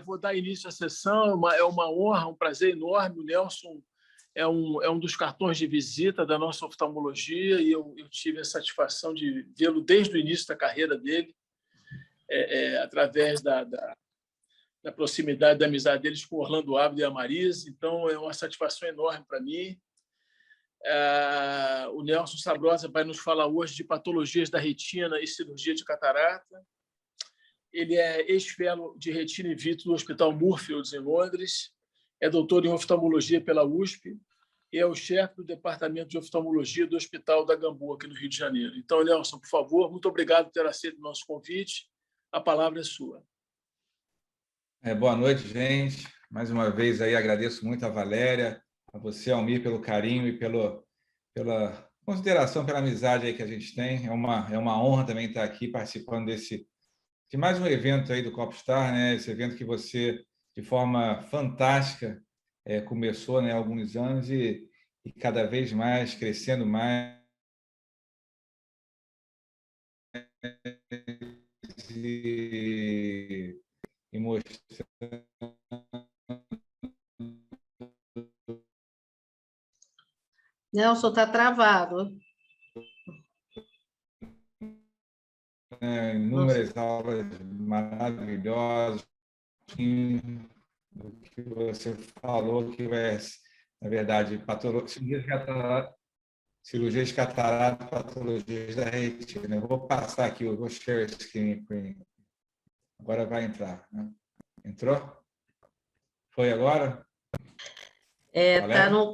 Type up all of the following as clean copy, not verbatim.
Vou dar início à sessão. É uma honra, um prazer enorme. O Nelson é um dos cartões de visita da nossa oftalmologia e eu tive a satisfação de vê-lo desde o início da carreira dele, através da proximidade, da amizade deles com Orlando Abdo e a Marisa. Então, é uma satisfação enorme para mim. O Nelson Sabrosa vai nos falar hoje de patologias da retina e cirurgia de catarata. Ele é ex-fellow de retina in vitro do Hospital Moorfields, em Londres, é doutor em oftalmologia pela USP e é o chefe do departamento de oftalmologia do Hospital da Gamboa, aqui no Rio de Janeiro. Então, Nelson, por favor, muito obrigado por ter aceito o nosso convite. A palavra é sua. Boa noite, gente. Mais uma vez aí agradeço muito a Valéria, a você, Almir, pelo carinho e pela consideração, pela amizade aí que a gente tem. É uma honra também estar aqui participando de mais um evento aí do Copstar, né? Esse evento que você, de forma fantástica, começou, né, há alguns anos e cada vez mais, crescendo mais. E mostrando. Nelson, está travado. Inúmeras aulas maravilhosas do que você falou, que é, na verdade, cirurgias de catarata, patologias da retina. Eu vou passar aqui, eu vou share screen. Agora vai entrar, né? Entrou? Foi agora? Está no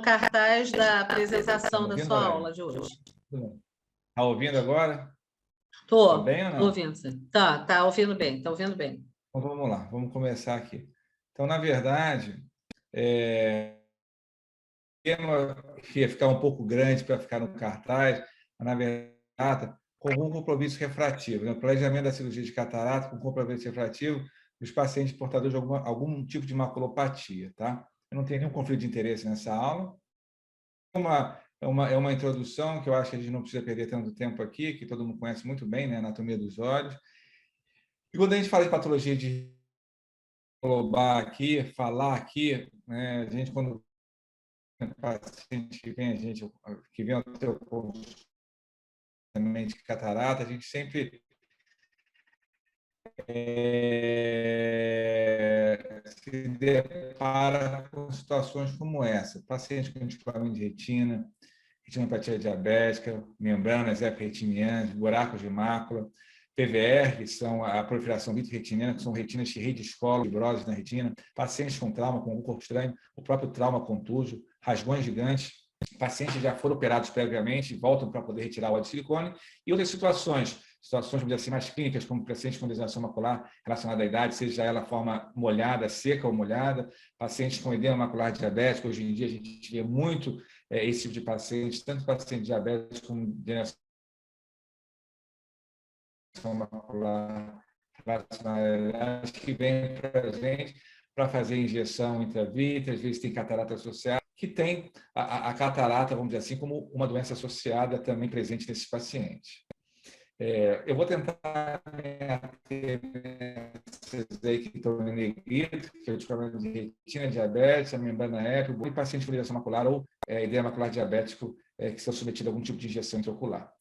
cartaz da apresentação da sua aula de hoje. Está ouvindo agora? Estou. Tá bem ou não? Estou ouvindo, sim. Está ouvindo bem, está ouvindo bem. Então, vamos lá, vamos começar aqui. Então, na verdade, o tema ia ficar um pouco grande para ficar no cartaz, mas, na verdade, com algum compromisso refrativo. Né? O planejamento da cirurgia de catarata com compromisso refrativo dos pacientes portadores de algum tipo de maculopatia. Tá? Eu não tenho nenhum conflito de interesse nessa aula. É uma introdução que eu acho que a gente não precisa perder tanto tempo aqui, que todo mundo conhece muito bem, né? Anatomia dos olhos. E quando a gente fala de patologia de falar aqui, né? A gente, quando o paciente que vem ao teu consultório de catarata, a gente sempre se depara com situações como essa. Paciente com descolamento de retina, retinopatia diabética, membranas epiretinianas, buracos de mácula, PVR, que são a proliferação vitreoretiniana, que são retinas de rede escola, fibrose na retina, pacientes com trauma, com um corpo estranho, o próprio trauma contuso, rasgões gigantes, pacientes já foram operados previamente, voltam para poder retirar o óleo de silicone, e outras situações, vamos dizer assim, mais clínicas, como pacientes com degeneração macular relacionada à idade, seja ela forma molhada, seca ou molhada, pacientes com edema macular diabético. Hoje em dia a gente vê muito esse tipo de paciente, tanto paciente diabético como degeneração macular relacionada, que vem para a gente para fazer injeção intravítrea, às vezes tem catarata associada, que tem a catarata, vamos dizer assim, como uma doença associada também presente nesses pacientes. Eu vou tentar ter aí que estão em negrito, que é o descolamento de retina, diabetes, a membrana épia, e paciente com degeneração macular ou edema macular diabético que são submetidos a algum tipo de injeção intraocular.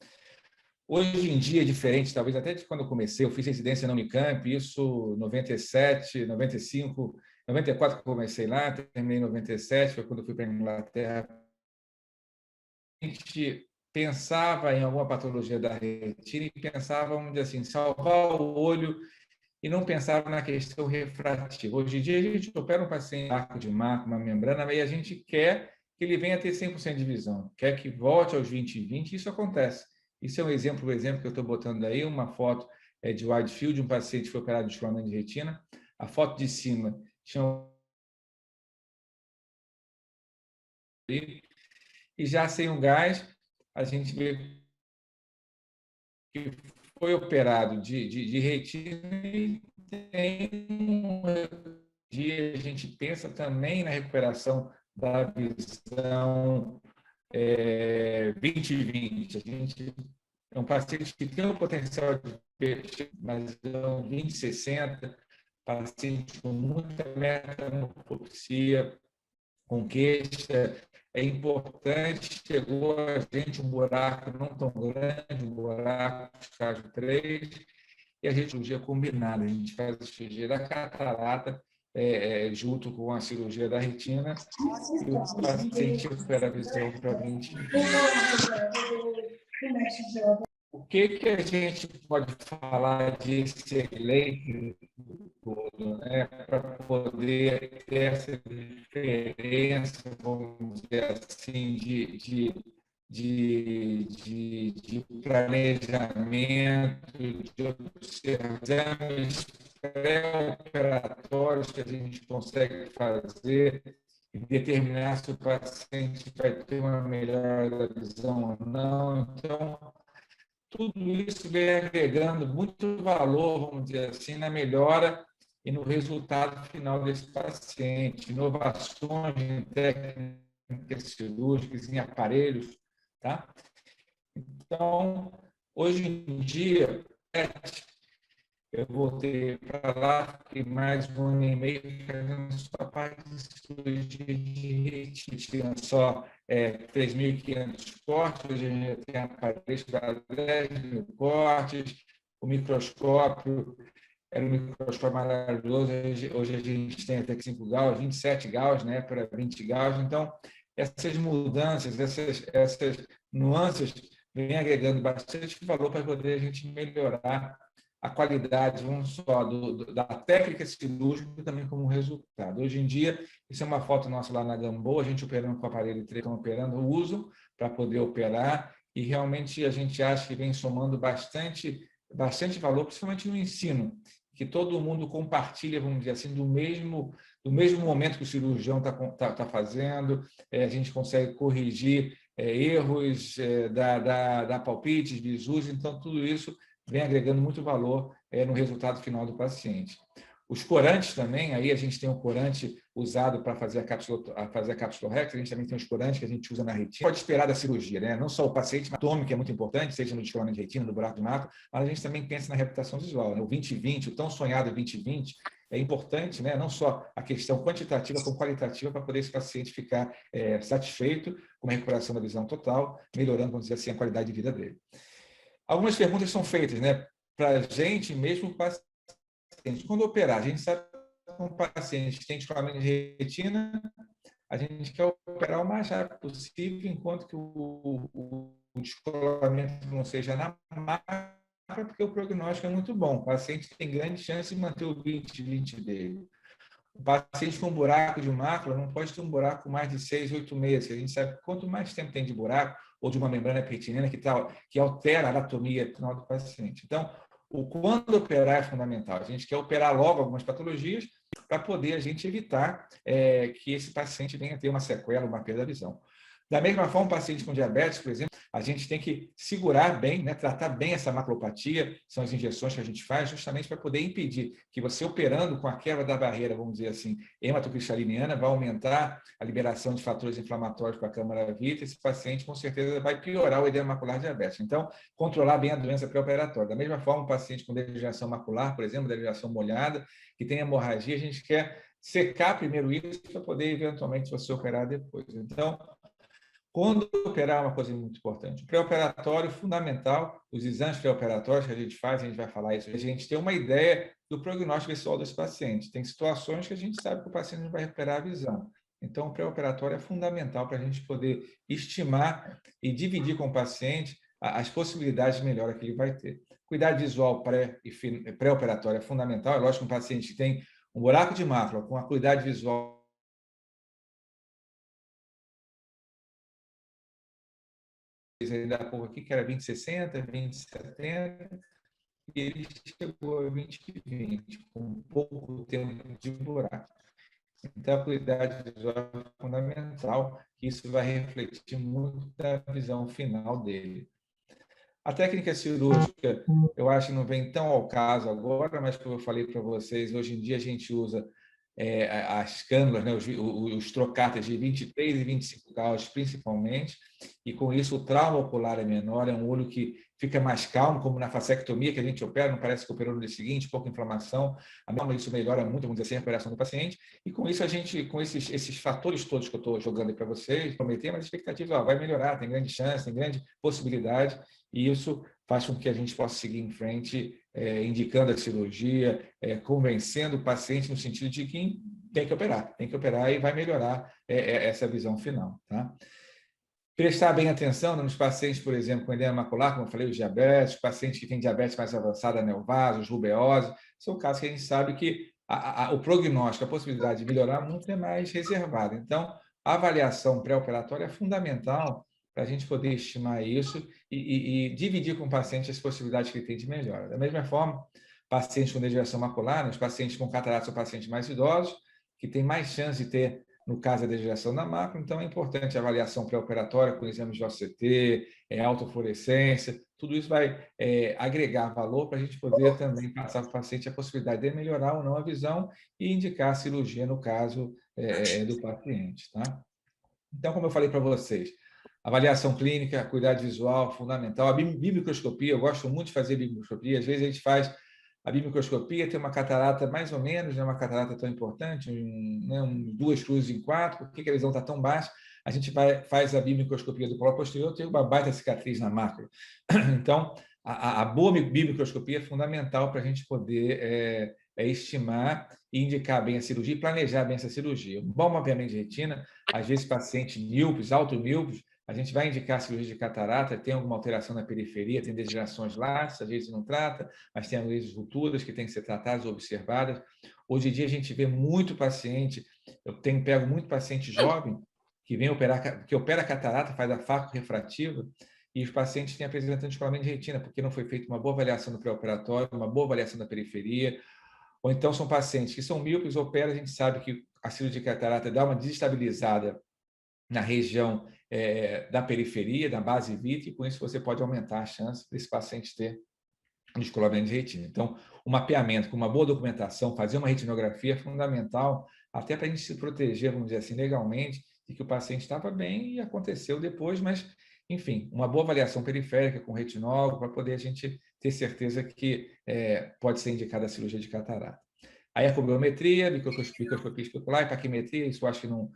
Hoje em dia é diferente, talvez até de quando eu comecei, eu fiz residência na Unicamp, isso em 97, 95, 94 que eu comecei lá, terminei em 97, foi quando eu fui para a Inglaterra. A gente pensava em alguma patologia da retina e pensava, vamos dizer assim, salvar o olho e não pensava na questão refrativa. Hoje em dia, a gente opera um paciente com arco de mácula, uma membrana, e a gente quer que ele venha a ter 100% de visão, quer que volte aos 20/20, e isso acontece. Isso é um exemplo que eu estou botando aí, uma foto de wide field, um paciente que foi operado de descolamento de retina. A foto de cima tinha e já sem o gás, a gente vê que foi operado de retina e a gente pensa também na recuperação da visão 20/20. A gente é um paciente que tem o potencial de peixe, mas 20/60, pacientes com muita metanopsia, com queixa. É importante, chegou a gente um buraco não tão grande, um buraco de estágio 3, e a gente cirurgia combinada, a gente faz a cirurgia da catarata junto com a cirurgia da retina, e o paciente recupera a visão para 20 anos. O que a gente pode falar de excelente todo, né, para poder ter essa diferença, vamos dizer assim, de planejamento, de exames pré-operatórios que a gente consegue fazer e determinar se o paciente vai ter uma melhora da visão ou não. Então, tudo isso vem agregando muito valor, vamos dizer assim, na melhora e no resultado final desse paciente. Inovações em técnicas cirúrgicas, em aparelhos. Tá? Então, hoje em dia, eu voltei para lá, fiquei mais um ano e meio fazendo só a parte de cirurgia de retina. Tinha só 3.500 cortes, hoje a gente tem aparelhos para 10.000 cortes, o microscópio era um microscópio maravilhoso, hoje a gente tem até 5 Gauss, 27 Gauss, né, para 20 Gauss. Então, essas mudanças, essas nuances vêm agregando bastante valor para poder a gente melhorar a qualidade, não só da técnica cirúrgica, também como resultado. Hoje em dia, isso é uma foto nossa lá na Gamboa, a gente operando com o aparelho 3, operando o uso para poder operar, e realmente a gente acha que vem somando bastante valor, principalmente no ensino, que todo mundo compartilha, vamos dizer assim, do mesmo momento que o cirurgião está fazendo, a gente consegue corrigir erros, dar palpites, visus, então tudo isso vem agregando muito valor no resultado final do paciente. Os corantes também, aí a gente tem um corante usado para fazer a cápsula rex, a gente também tem os corantes que a gente usa na retina. Pode esperar da cirurgia, né? Não só o paciente, mas o tome, que é muito importante, seja no descolamento de retina, no buraco de macro, mas a gente também pensa na reabilitação visual, né? O 20/20, o tão sonhado 20/20, é importante, né? Não só a questão quantitativa, como qualitativa, para poder esse paciente ficar satisfeito com a recuperação da visão total, melhorando, vamos dizer assim, a qualidade de vida dele. Algumas perguntas são feitas, né, para a gente, mesmo paciente. Quando operar, a gente sabe que um paciente que tem descolamento de retina, a gente quer operar o mais rápido possível, enquanto que o descolamento não seja na macula, porque o prognóstico é muito bom. O paciente tem grande chance de manter o 20/20 dele. O paciente com buraco de mácula não pode ter um buraco mais de 6, 8 meses. A gente sabe que quanto mais tempo tem de buraco, ou de uma membrana retiniana que altera a anatomia final do paciente. Então, o quando operar é fundamental. A gente quer operar logo algumas patologias para poder a gente evitar que esse paciente venha a ter uma sequela, uma perda da visão. Da mesma forma, um paciente com diabetes, por exemplo, a gente tem que segurar bem, né, tratar bem essa maculopatia, são as injeções que a gente faz justamente para poder impedir que você operando com a quebra da barreira, vamos dizer assim, hematocristaliniana, vai aumentar a liberação de fatores inflamatórios com a câmara vítrea, esse paciente com certeza vai piorar o edema macular diabético. Então, controlar bem a doença pré-operatória. Da mesma forma, um paciente com degeneração macular, por exemplo, degeneração molhada, que tem hemorragia, a gente quer secar primeiro isso para poder, eventualmente, você operar depois. Então, quando operar é uma coisa muito importante. O pré-operatório, fundamental, os exames pré-operatórios que a gente faz, a gente vai falar isso, a gente tem uma ideia do prognóstico visual desse paciente. Tem situações que a gente sabe que o paciente não vai recuperar a visão. Então, o pré-operatório é fundamental para a gente poder estimar e dividir com o paciente as possibilidades de melhora que ele vai ter. Cuidado visual pré-operatório é fundamental. É lógico que um paciente que tem um buraco de mácula com acuidade visual ainda há pouco aqui, que era 20/60, 20/70, e ele chegou a 20/20, com pouco tempo de buraco. Então, a qualidade visual é fundamental, que isso vai refletir muito na visão final dele. A técnica cirúrgica, eu acho que não vem tão ao caso agora, mas como eu falei para vocês, hoje em dia a gente usa as cânulas, né, os trocáteres de 23 e 25 graus, principalmente, e com isso o trauma ocular é menor, é um olho que fica mais calmo, como na fasectomia que a gente opera, não parece que operou no dia seguinte, pouca inflamação, isso melhora muito, vamos dizer assim, a recuperação do paciente, e com isso a gente, com esses fatores todos que eu estou jogando aí para vocês, prometer, mas a expectativa vai melhorar, tem grande chance, tem grande possibilidade, e isso faz com que a gente possa seguir em frente, indicando a cirurgia, convencendo o paciente no sentido de que tem que operar e vai melhorar essa visão final. Tá? Prestar bem atenção nos pacientes, por exemplo, com edema macular, como eu falei, os diabetes, pacientes que têm diabetes mais avançada, neovasos, rubeose, são casos que a gente sabe que o prognóstico, a possibilidade de melhorar muito é mais reservada. Então, a avaliação pré-operatória é fundamental para a gente poder estimar isso e dividir com o paciente as possibilidades que ele tem de melhora. Da mesma forma, pacientes com degeneração macular, os pacientes com catarata são pacientes mais idosos, que têm mais chance de ter, no caso da degeneração da macula, então é importante a avaliação pré-operatória com exames de OCT, autofluorescência, tudo isso vai agregar valor para a gente poder também passar para o paciente a possibilidade de melhorar ou não a visão e indicar a cirurgia no caso do paciente. Tá? Então, como eu falei para vocês, avaliação clínica, cuidado visual, fundamental. A bimicroscopia, eu gosto muito de fazer bimicroscopia. Às vezes a gente faz a bimicroscopia, tem uma catarata mais ou menos, não é uma catarata tão importante, duas cruzes em 4, por que a visão está tão baixa? A gente faz a bimicroscopia do polo posterior, tem uma baita cicatriz na mácula. Então, a boa bimicroscopia é fundamental para a gente poder estimar e indicar bem a cirurgia e planejar bem essa cirurgia. Um bom mapeamento de retina, às vezes pacientes míopes, automíopes, a gente vai indicar a cirurgia de catarata, tem alguma alteração na periferia, tem degenerações laxas, às vezes não trata, mas tem às vezes rupturas que têm que ser tratadas ou observadas. Hoje em dia a gente vê muito paciente, eu pego muito paciente jovem que vem opera catarata, faz a faco refrativa, e os pacientes têm apresentando descolamento de retina, porque não foi feita uma boa avaliação do pré-operatório, uma boa avaliação da periferia, ou então são pacientes que são míopes, opera, a gente sabe que a cirurgia de catarata dá uma desestabilizada na região da periferia, da base vítrica, e com isso você pode aumentar a chance desse paciente ter descolamento de retina. Então, o mapeamento com uma boa documentação, fazer uma retinografia é fundamental, até para a gente se proteger, vamos dizer assim, legalmente, de que o paciente estava bem e aconteceu depois, mas, enfim, uma boa avaliação periférica com retinólogo para poder a gente ter certeza que pode ser indicada a cirurgia de catarata. Aí a cobiometria, microscopia especular e paquimetria, isso eu acho que não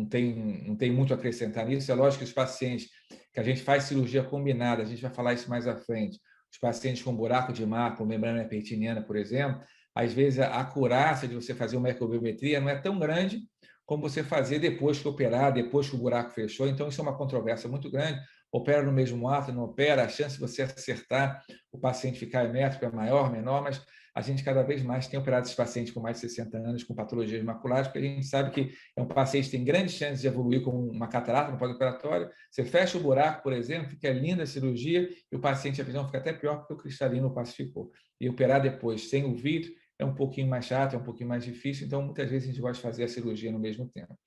tem muito a acrescentar nisso. É lógico que os pacientes que a gente faz cirurgia combinada, a gente vai falar isso mais à frente, os pacientes com buraco de mácula, membrana pertiniana, por exemplo, às vezes a acurácia de você fazer uma ecobiometria não é tão grande como você fazer depois que operar, depois que o buraco fechou. Então, isso é uma controvérsia muito grande. Opera no mesmo ato, não opera, a chance de você acertar o paciente ficar emétrico é maior, menor, mas a gente cada vez mais tem operado esses pacientes com mais de 60 anos com patologias maculares, porque a gente sabe que é um paciente que tem grandes chances de evoluir com uma catarata no pós-operatório. Você fecha o buraco, por exemplo, fica linda a cirurgia e o paciente, a visão fica até pior porque o cristalino pacificou. E operar depois sem o vidro é um pouquinho mais chato, é um pouquinho mais difícil, então muitas vezes a gente gosta de fazer a cirurgia no mesmo tempo.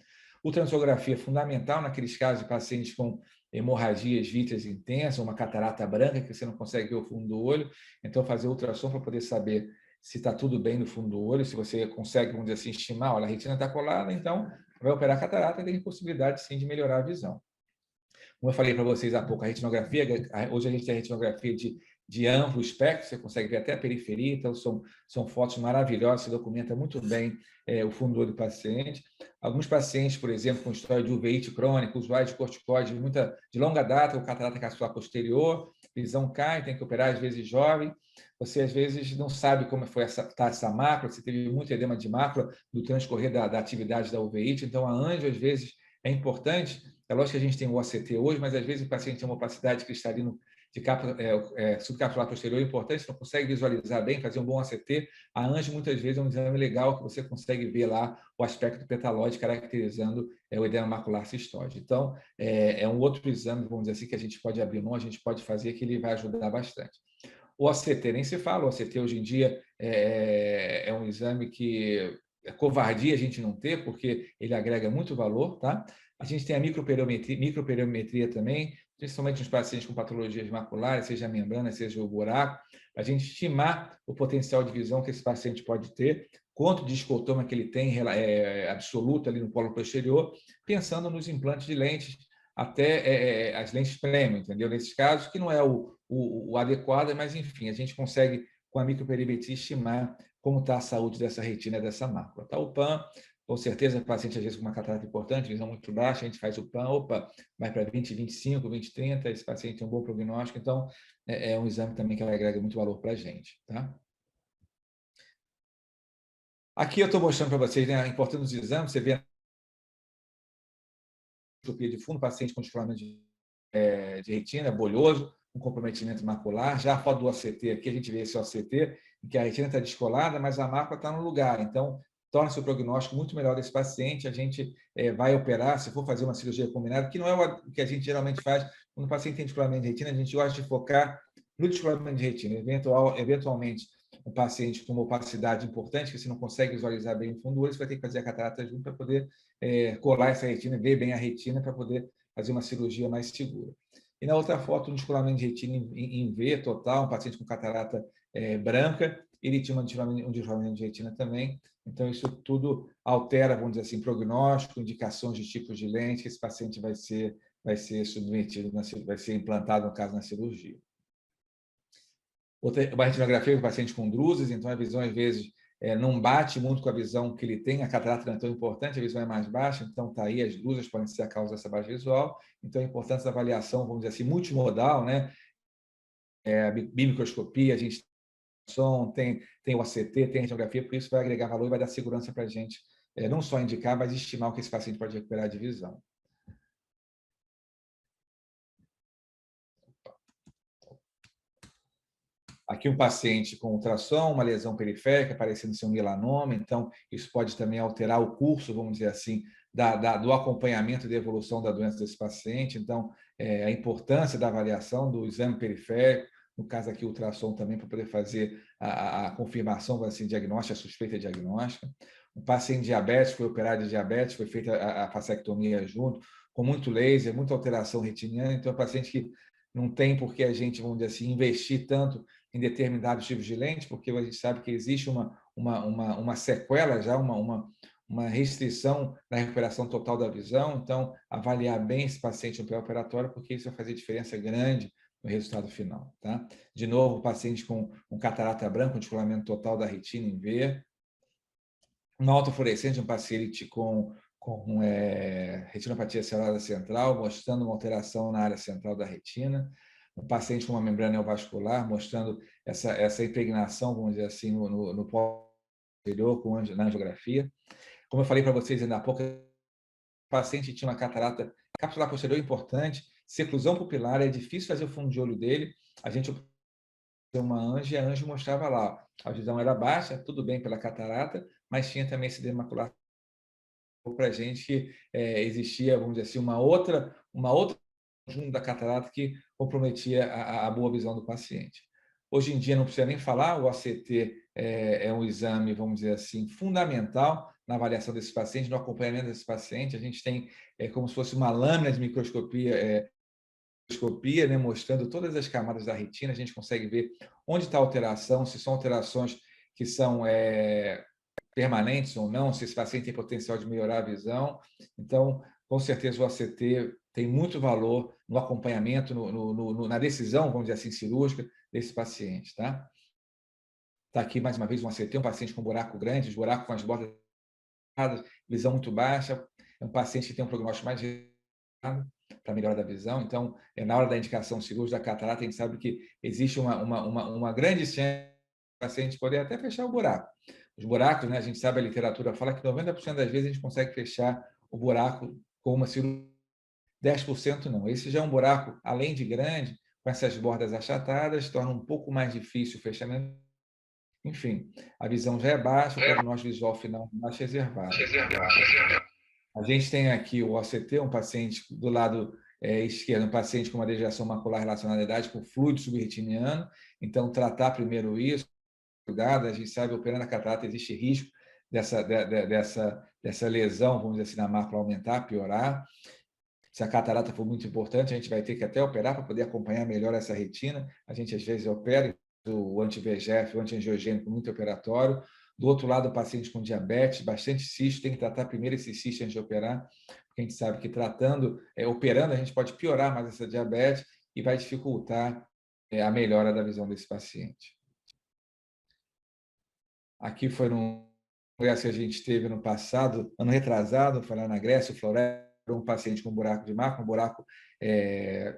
Ultrassonografia é fundamental naqueles casos de pacientes com hemorragias vítreas intensas, uma catarata branca que você não consegue ver o fundo do olho, então fazer ultrassom para poder saber se está tudo bem no fundo do olho, se você consegue, vamos dizer assim, estimar, olha, a retina está colada, então vai operar a catarata e tem possibilidade sim de melhorar a visão. Como eu falei para vocês há pouco, a retinografia, hoje a gente tem a retinografia de amplo espectro, você consegue ver até a periferia, então são fotos maravilhosas, se documenta muito bem o fundo do olho do paciente. Alguns pacientes, por exemplo, com história de uveíte crônica, usuário de corticoide de longa data, o catarata capsular posterior, visão cai, tem que operar, às vezes jovem, você às vezes não sabe como foi essa mácula, você teve muito edema de mácula no transcorrer da atividade da uveíte, então a anjo, às vezes, é importante. É lógico que a gente tem o OCT hoje, mas às vezes o paciente tem uma opacidade cristalina de subcapsular posterior importante, não consegue visualizar bem, fazer um bom OCT. A anjo, muitas vezes, é um exame legal que você consegue ver lá o aspecto petalóide caracterizando o edema macular cistoide. Então, é um outro exame, vamos dizer assim, que a gente pode abrir mão, a gente pode fazer, que ele vai ajudar bastante. O OCT nem se fala, o OCT hoje em dia é um exame que é covardia a gente não ter, porque ele agrega muito valor, tá? A gente tem a microperimetria também, principalmente nos pacientes com patologias maculares, seja a membrana, seja o buraco, para a gente estimar o potencial de visão que esse paciente pode ter. quanto de escotoma que ele tem absoluto ali no polo posterior, pensando nos implantes de lentes, até as lentes premium, entendeu? Nesses casos, que não é o adequado, mas, enfim, a gente consegue, com a microperimetria, estimar como está a saúde dessa retina, dessa mácula. Tá, o PAN, com certeza, o paciente, às vezes, com uma catarata importante, visão muito baixa, a gente faz o PAN, opa, vai para 20, 25, 20, 30, esse paciente tem um bom prognóstico, então, é um exame também que agrega muito valor para a gente, tá? Aqui eu estou mostrando para vocês, né, a importância dos exames. Você vê a microscopia de fundo, paciente com descolamento de retina, bolhoso, com comprometimento macular. Já a foto do OCT aqui, a gente vê esse OCT, em que a retina está descolada, mas a mácula está no lugar. Então, torna-se o prognóstico muito melhor desse paciente. A gente vai operar, se for fazer uma cirurgia combinada, que não é o que a gente geralmente faz. Quando o paciente tem descolamento de retina, a gente gosta de focar no descolamento de retina. Eventualmente, um paciente com uma opacidade importante, que você não consegue visualizar bem o fundo do olho, você vai ter que fazer a catarata junto para poder colar essa retina, ver bem a retina, para poder fazer uma cirurgia mais segura. E na outra foto, um descolamento de retina em V total, um paciente com catarata branca, ele tinha um descolamento de retina também. Então, isso tudo altera, vamos dizer assim, prognóstico, indicações de tipos de lente que esse paciente vai ser submetido, vai ser implantado, no caso, na cirurgia. Uma retinografia do paciente com drusas, então a visão, às vezes, não bate muito com a visão que ele tem, a catarata não é tão importante, a visão é mais baixa, então está aí, as drusas podem ser a causa dessa baixa visual, então a importância da avaliação, vamos dizer assim, multimodal, né? A bimicroscopia, a gente tem o ACT, tem a retinografia, por isso vai agregar valor e vai dar segurança para a gente, não só indicar, mas estimar o que esse paciente pode recuperar de visão. Aqui um paciente com ultrassom, uma lesão periférica, parecendo ser um melanoma, então isso pode também alterar o curso, vamos dizer assim, do acompanhamento da evolução da doença desse paciente. Então, a importância da avaliação do exame periférico, no caso aqui o ultrassom também, para poder fazer a confirmação, assim, diagnóstica, a suspeita diagnóstica. Um paciente diabético, foi operado de diabetes, foi feita a fasectomia junto, com muito laser, muita alteração retiniana, então é um paciente que não tem por que a gente, vamos dizer assim, investir tanto em determinados tipos de lente, porque a gente sabe que existe uma sequela já, uma restrição na recuperação total da visão. Então, avaliar bem esse paciente no pré-operatório, porque isso vai fazer diferença grande no resultado final. Tá? De novo, o paciente com um catarata branca, um descolamento total da retina em V. Uma autofluorescente, um paciente com retinopatia celular central, mostrando uma alteração na área central da retina. Um paciente com uma membrana neovascular, mostrando essa impregnação, vamos dizer assim, no polo posterior, na angiografia. Como eu falei para vocês ainda há pouco, o paciente tinha uma catarata capsular posterior importante, seclusão pupilar, é difícil fazer o fundo de olho dele. A gente uma anjo e a anjo mostrava lá, a visão era baixa, tudo bem pela catarata, mas tinha também esse edema macular para a gente que existia, vamos dizer assim, uma outra conjunto da catarata que comprometia a boa visão do paciente. Hoje em dia, não precisa nem falar, o ACT é um exame, vamos dizer assim, fundamental na avaliação desse paciente, no acompanhamento desse paciente. A gente tem como se fosse uma lâmina de microscopia, né, mostrando todas as camadas da retina. A gente consegue ver onde está a alteração, se são alterações que são permanentes ou não, se esse paciente tem potencial de melhorar a visão. Então, com certeza, o ACT tem muito valor no acompanhamento, na decisão, vamos dizer assim, cirúrgica desse paciente. Tá? Está aqui, mais uma vez, um ACT, um paciente com buraco grande, os buracos com as bordas, visão muito baixa, é um paciente que tem um prognóstico mais para melhora da visão. Então, na hora da indicação cirúrgica da catarata, a gente sabe que existe uma grande chance do paciente poder até fechar o buraco. Os buracos, né, a gente sabe, a literatura fala que 90% das vezes a gente consegue fechar o buraco com uma cirurgia, 10% não. Esse já é um buraco, além de grande, com essas bordas achatadas, torna um pouco mais difícil o fechamento. Enfim, a visão já é baixa, o prognóstico visual final mais reservado. A gente tem aqui o OCT, um paciente do lado esquerdo, um paciente com uma degeneração macular relacionada à idade, com fluido subretiniano. Então, tratar primeiro isso, cuidado, a gente sabe, operando a catarata, existe risco dessa lesão, vamos dizer assim, na mácula aumentar, piorar. Se a catarata for muito importante, a gente vai ter que até operar para poder acompanhar melhor essa retina. A gente, às vezes, opera o anti-VEGF, o anti-angiogênico muito operatório. Do outro lado, o paciente com diabetes, bastante cisto, tem que tratar primeiro esse cisto antes de operar, porque a gente sabe que operando, a gente pode piorar mais essa diabetes e vai dificultar a melhora da visão desse paciente. Aqui foi num congresso que a gente teve no passado, ano retrasado, foi lá na Grécia, o Floresta, um paciente com buraco de mácula, um buraco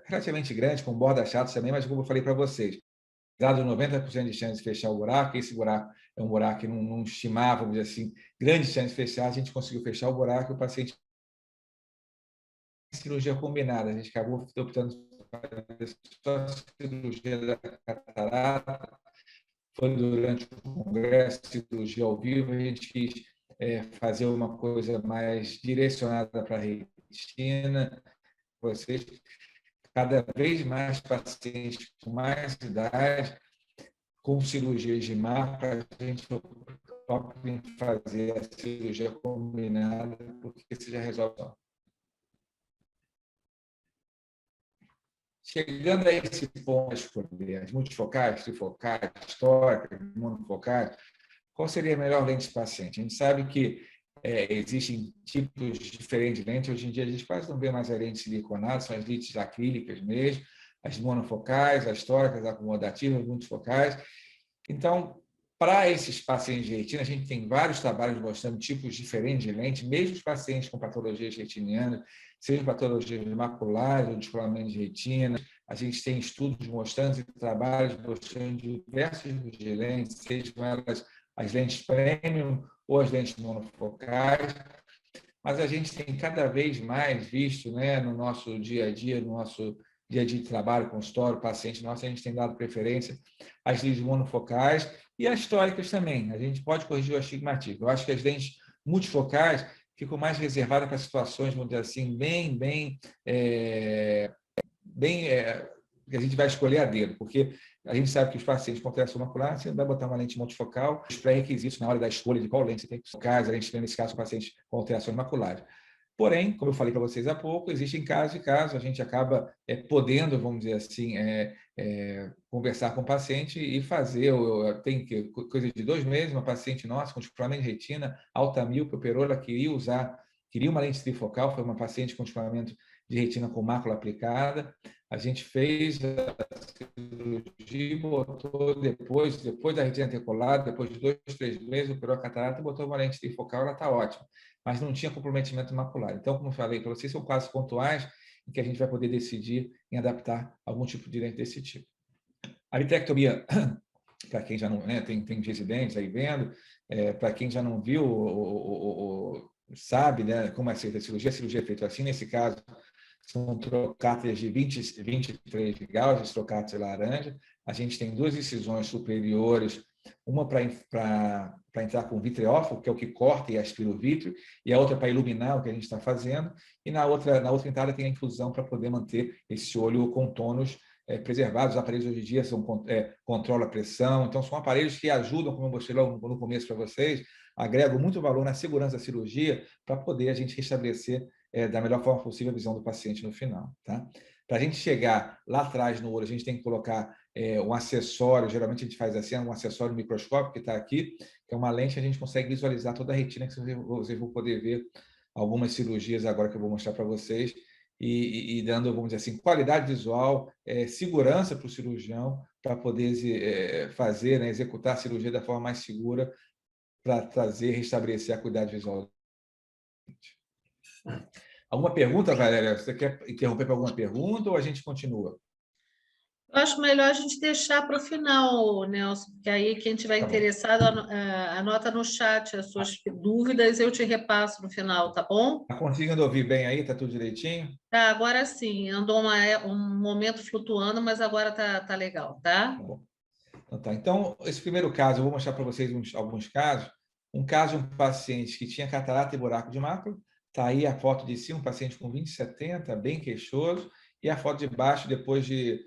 relativamente grande, com borda chata também, mas como eu falei para vocês, dado 90% de chance de fechar o buraco, esse buraco é um buraco que não estimava, vamos dizer assim, grande chance de fechar, a gente conseguiu fechar o buraco e o paciente cirurgia combinada, a gente acabou optando por fazer só cirurgia da catarata. Foi durante o congresso de cirurgia ao vivo, a gente quis fazer uma coisa mais direcionada para a retina. Vocês, cada vez mais pacientes com mais idade, com cirurgias de mácula, a gente opta em fazer a cirurgia combinada, porque isso já resolve. Chegando a esse ponto de escolher as multifocais, trifocais, históricas, monofocais, qual seria a melhor lente de paciente? A gente sabe que existem tipos diferentes de lentes. Hoje em dia, a gente quase não vê mais as lentes siliconadas, são as lentes acrílicas mesmo, as monofocais, as históricas, as acomodativas, as multifocais. Então, para esses pacientes de retina, a gente tem vários trabalhos mostrando tipos diferentes de lente, mesmo os pacientes com patologias retinianas, seja patologias maculares ou descolamento de retina. A gente tem estudos mostrando e trabalhos mostrando diversos tipos de lentes, sejam elas as lentes premium ou as lentes monofocais, mas a gente tem cada vez mais visto, né, no nosso dia a dia, no nosso dia a dia de trabalho, consultório, paciente nosso, a gente tem dado preferência às lentes monofocais e às históricas também. A gente pode corrigir o astigmatismo. Eu acho que as lentes multifocais ficam mais reservadas para situações, vamos dizer assim, que a gente vai escolher a dedo, porque a gente sabe que os pacientes com alteração macular, você vai botar uma lente multifocal, os pré-requisitos na hora da escolha de qual lente você tem que focar, a gente tem, nesse caso, pacientes com alterações maculares. Porém, como eu falei para vocês há pouco, existem casos e casos, a gente acaba podendo, vamos dizer assim, conversar com o paciente e fazer, tem coisa de 2 meses, uma paciente nossa com descolamento de retina, alta míope, operou, ela queria uma lente trifocal, foi uma paciente com descolamento de retina com mácula aplicada, a gente fez a cirurgia, botou depois da retina ter colado, depois de 2, 3 meses, operou a catarata, botou uma lente trifocal, ela está ótima, mas não tinha comprometimento macular. Então, como eu falei para vocês, são casos pontuais em que a gente vai poder decidir em adaptar algum tipo de lente desse tipo. A vitrectomia, para quem já não tem residentes aí vendo, para quem já não viu, sabe, né, como é feita a cirurgia é feita assim, nesse caso, são trocáteres de 23 gauges, trocáteres laranja. A gente tem 2 incisões superiores, uma para entrar com vitreófilo, que é o que corta e aspira o vítreo, e a outra para iluminar o que a gente está fazendo, e na outra entrada tem a infusão para poder manter esse olho com tônus preservados. Os aparelhos hoje em dia controlam a pressão, então são aparelhos que ajudam, como eu mostrei lá no começo para vocês, agregam muito valor na segurança da cirurgia para poder a gente restabelecer da melhor forma possível a visão do paciente no final. Tá? Para a gente chegar lá atrás no olho, a gente tem que colocar um acessório, geralmente a gente faz assim, um acessório microscópico que está aqui, que é uma lente que a gente consegue visualizar toda a retina, que vocês vão poder ver algumas cirurgias agora que eu vou mostrar para vocês, e dando, vamos dizer assim, qualidade visual, segurança para o cirurgião, para poder fazer, né, executar a cirurgia da forma mais segura, para restabelecer a qualidade visual. Alguma pergunta, Valéria? Você quer interromper para alguma pergunta ou a gente continua? Eu acho melhor a gente deixar para o final, Nelson, porque aí quem tiver interessado anota no chat as suas dúvidas, eu te repasso no final, tá bom? Está conseguindo ouvir bem aí? Está tudo direitinho? Tá, agora sim. Andou um momento flutuando, mas agora tá legal, tá? Tá bom. Então, esse primeiro caso, eu vou mostrar para vocês alguns casos. Um caso de um paciente que tinha catarata e buraco de mácula. Está aí a foto de cima, um paciente com 20/70, bem queixoso. E a foto de baixo, depois de...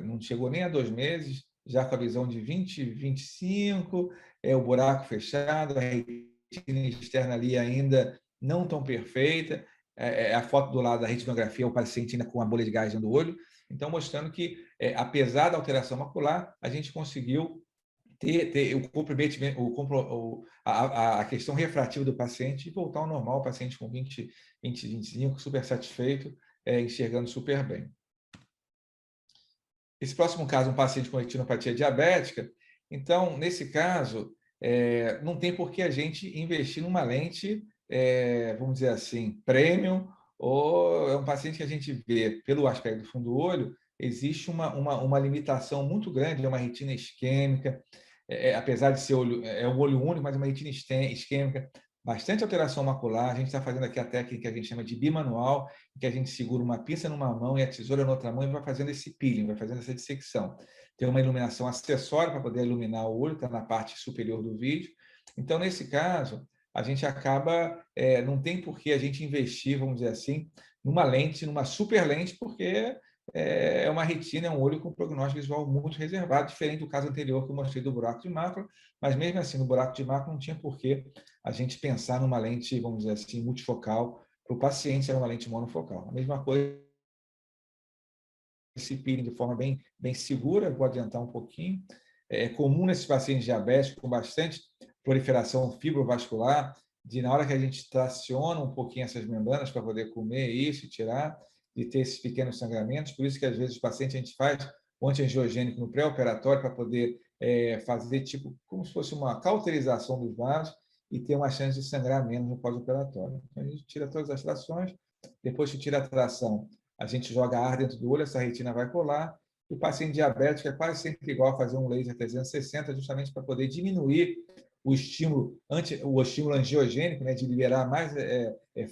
não chegou nem a 2 meses, já com a visão de 20/25, o buraco fechado, a retina externa ali ainda não tão perfeita. A foto do lado da retinografia, o paciente ainda com a bolha de gás dentro do olho. Então, mostrando que, apesar da alteração macular, a gente conseguiu ter o comprometimento, a questão refrativa do paciente e voltar ao normal, o paciente com 25, super satisfeito, enxergando super bem. Esse próximo caso, um paciente com retinopatia diabética, então, nesse caso, não tem por que a gente investir numa lente, vamos dizer assim, premium, ou é um paciente que a gente vê, pelo aspecto do fundo do olho, existe uma limitação muito grande, é uma retina isquêmica, apesar de ser um olho único, mas é uma retina isquêmica, bastante alteração macular. A gente está fazendo aqui a técnica que a gente chama de bimanual, que a gente segura uma pinça numa mão e a tesoura na outra mão e vai fazendo esse peeling, vai fazendo essa dissecção. Tem uma iluminação acessória para poder iluminar o olho, está na parte superior do vídeo. Então, nesse caso, a gente acaba, não tem por que a gente investir, vamos dizer assim, numa lente, numa super lente, porque é uma retina, é um olho com prognóstico visual muito reservado, diferente do caso anterior que eu mostrei do buraco de mácula, mas mesmo assim, no buraco de mácula não tinha por que a gente pensar numa lente, vamos dizer assim, multifocal para o paciente, era uma lente monofocal. A mesma coisa, esse peeling de forma bem segura, vou adiantar um pouquinho. É comum nesses pacientes diabéticos com bastante proliferação fibrovascular, de na hora que a gente traciona um pouquinho essas membranas para poder comer isso e tirar, de ter esses pequenos sangramentos. Por isso que, às vezes, os pacientes a gente faz o antiangiogênico no pré-operatório para poder fazer tipo como se fosse uma cauterização dos vasos e ter uma chance de sangrar menos no pós-operatório. Então, a gente tira todas as trações, depois que tira a tração, a gente joga ar dentro do olho, essa retina vai colar. O paciente diabético é quase sempre igual a fazer um laser 360, justamente para poder diminuir o estímulo angiogênico, né, de liberar mais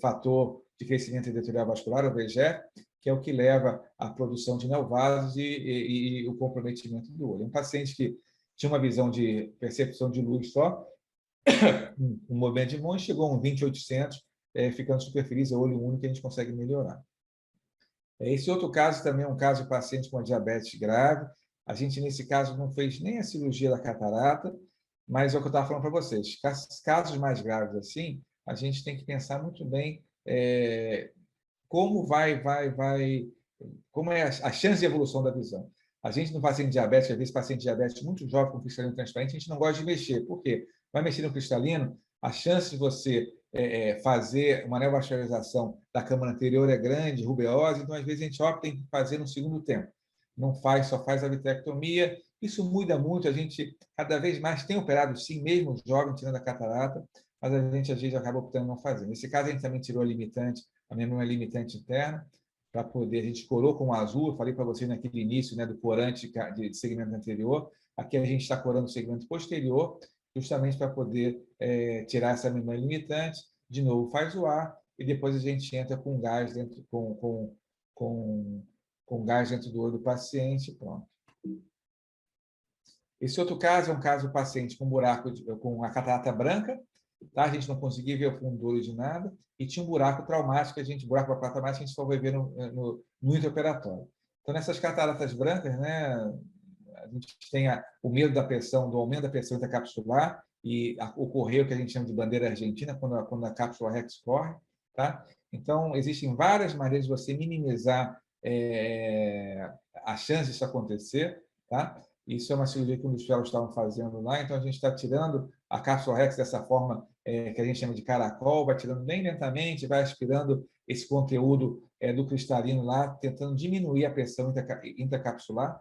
fator de crescimento endotelial vascular, o VEGF, que é o que leva à produção de neovasos e o comprometimento do olho. Um paciente que tinha uma visão de percepção de luz só, um movimento de mão, chegou a um 20/800, ficando super feliz, é olho único que a gente consegue melhorar. Esse outro caso também é um caso de paciente com diabetes grave. A gente, nesse caso, não fez nem a cirurgia da catarata, mas é o que eu estava falando para vocês. Casos mais graves assim, a gente tem que pensar muito bem como como é a chance de evolução da visão. A gente no paciente diabético, às vezes paciente diabético muito jovem com cristalino transparente, a gente não gosta de mexer. Por quê? Vai mexer no cristalino, a chance de você fazer uma neovascularização da câmara anterior é grande, rubeosa, então às vezes a gente opta em fazer no segundo tempo. Não faz, só faz a vitrectomia. Isso muda muito, a gente cada vez mais tem operado sim, mesmo jovem tirando a catarata, mas a gente às vezes acaba optando não fazer. Nesse caso a gente também tirou a limitante, a membrana limitante interna, para poder, a gente corou com o azul, eu falei para vocês naquele início, né, do corante de segmento anterior, aqui a gente está corando o segmento posterior, justamente para poder tirar essa membrana limitante, de novo faz o ar, e depois a gente entra com gás dentro, com gás dentro do olho do paciente, pronto. Esse outro caso é um caso do paciente com buraco, com a catarata branca, tá? A gente não conseguia ver o fundo do olho de nada, e tinha um buraco traumático, buraco traumático, a gente só vai ver no intraoperatório. Então, nessas cataratas brancas, né, a gente tem o medo da pressão, do aumento da pressão intracapsular, e ocorrer o que a gente chama de bandeira argentina, quando a cápsula Rex corre. Tá? Então, existem várias maneiras de você minimizar a chance disso acontecer. Tá? Isso é uma cirurgia que um dos fellows estavam fazendo lá, então a gente está tirando a cápsula Rex dessa forma que a gente chama de caracol, vai tirando bem lentamente, vai aspirando esse conteúdo do cristalino lá, tentando diminuir a pressão intracapsular.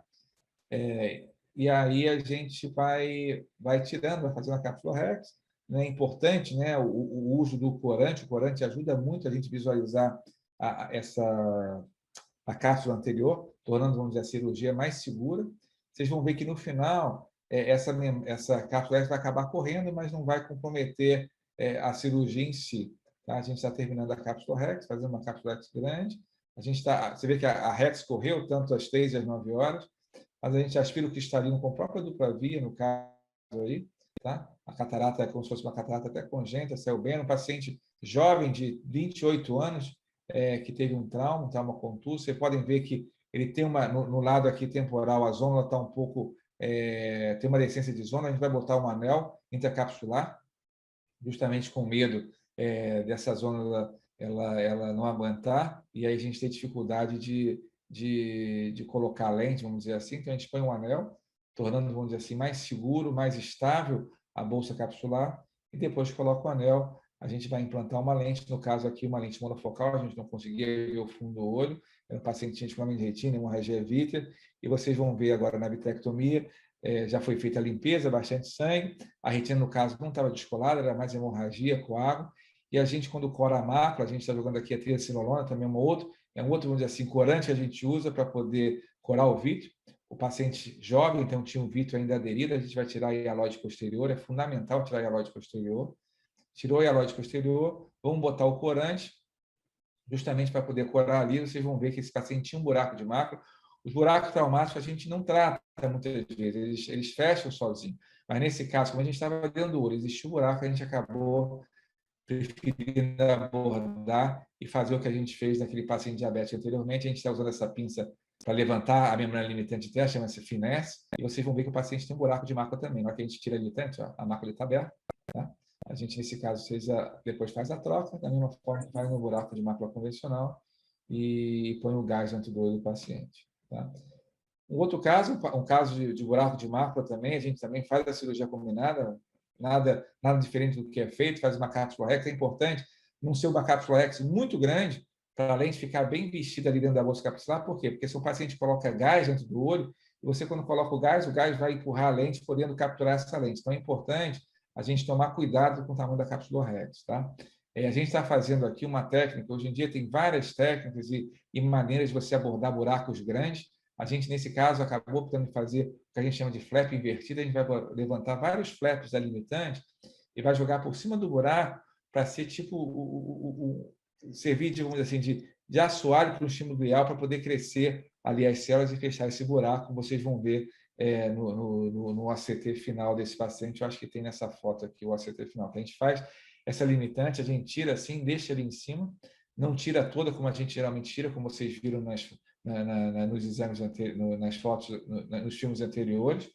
E aí a gente vai tirando, vai fazendo a cápsula Rex. É importante, né, o uso do corante. O corante ajuda muito a gente visualizar a cápsula anterior, tornando, vamos dizer, a cirurgia mais segura. Vocês vão ver que, no final, essa cápsula Rex vai acabar correndo, mas não vai comprometer a cirurgia em si. Tá? A gente está terminando a cápsula Rex, fazendo uma cápsula Rex grande. Você vê que a Rex correu tanto às 3 e às 9 horas, mas a gente aspira o cristalino com a própria dupla via, no caso aí, tá? A catarata é como se fosse uma catarata até congênita, saiu bem. Um paciente jovem de 28 anos que teve um trauma contuso. Vocês podem ver que ele tem no lado aqui temporal, a zônula está um pouco, tem uma decência de zona. A gente vai botar um anel intracapsular, justamente com medo dessa zona ela não aguentar, e aí a gente tem dificuldade de colocar a lente, vamos dizer assim, então a gente põe um anel, tornando, vamos dizer assim, mais seguro, mais estável a bolsa capsular, e depois coloca o anel, a gente vai implantar uma lente, no caso aqui uma lente monofocal, a gente não conseguia ver o fundo do olho, era um paciente que tinha descolamento de retina, hemorragia vítrea, e vocês vão ver agora na vitrectomia, já foi feita a limpeza, bastante sangue, a retina, no caso, não estava descolada, era mais hemorragia, coágulo, e a gente, quando cora a mácula, a gente está jogando aqui a triacinolona, também é um outro, vamos dizer assim, corante que a gente usa para poder corar o vítreo. O paciente jovem, então tinha um vítreo ainda aderido, a gente vai tirar a hialose posterior, é fundamental tirar a hialose posterior. Tirou a hialose posterior, vamos botar o corante, justamente para poder corar ali, vocês vão ver que esse paciente tinha um buraco de mácula. Os buracos traumáticos a gente não trata muitas vezes, eles fecham sozinhos. Mas nesse caso, como a gente estava dentro do olho, existiu um buraco, a gente acabou preferindo abordar e fazer o que a gente fez naquele paciente diabético anteriormente. A gente está usando essa pinça para levantar a membrana limitante de teste, chama-se finesse, e vocês vão ver que o paciente tem um buraco de mácula também. Na hora que a gente tira a limitante, ó, a mácula está aberta, tá? A gente, nesse caso, depois faz a troca, da mesma forma que faz no buraco de mácula convencional e põe o gás dentro do olho do paciente. Tá? Um outro caso, um caso de buraco de mácula também, a gente também faz a cirurgia combinada, nada diferente do que é feito, faz uma cápsula rex, é importante não ser uma cápsula rex muito grande, para a lente ficar bem vestida ali dentro da bolsa capsular. Por quê? Porque se o paciente coloca gás dentro do olho, e você, quando coloca o gás vai empurrar a lente, podendo capturar essa lente. Então, é importante a gente tomar cuidado com o tamanho da cápsula rex. Tá? A gente está fazendo aqui uma técnica, hoje em dia tem várias técnicas e maneiras de você abordar buracos grandes. A gente, nesse caso, acabou optando em fazer o que a gente chama de flap invertida. A gente vai levantar vários flaps da limitante e vai jogar por cima do buraco para ser tipo servir de, vamos dizer assim, de assoalho para o estímulo glial para poder crescer ali as células e fechar esse buraco. Vocês vão ver no ACT final desse paciente. Eu acho que tem nessa foto aqui o ACT final. Que a gente faz essa limitante, a gente tira assim, deixa ali em cima, não tira toda como a gente geralmente tira, como vocês viram nos exames nas fotos, nos filmes anteriores.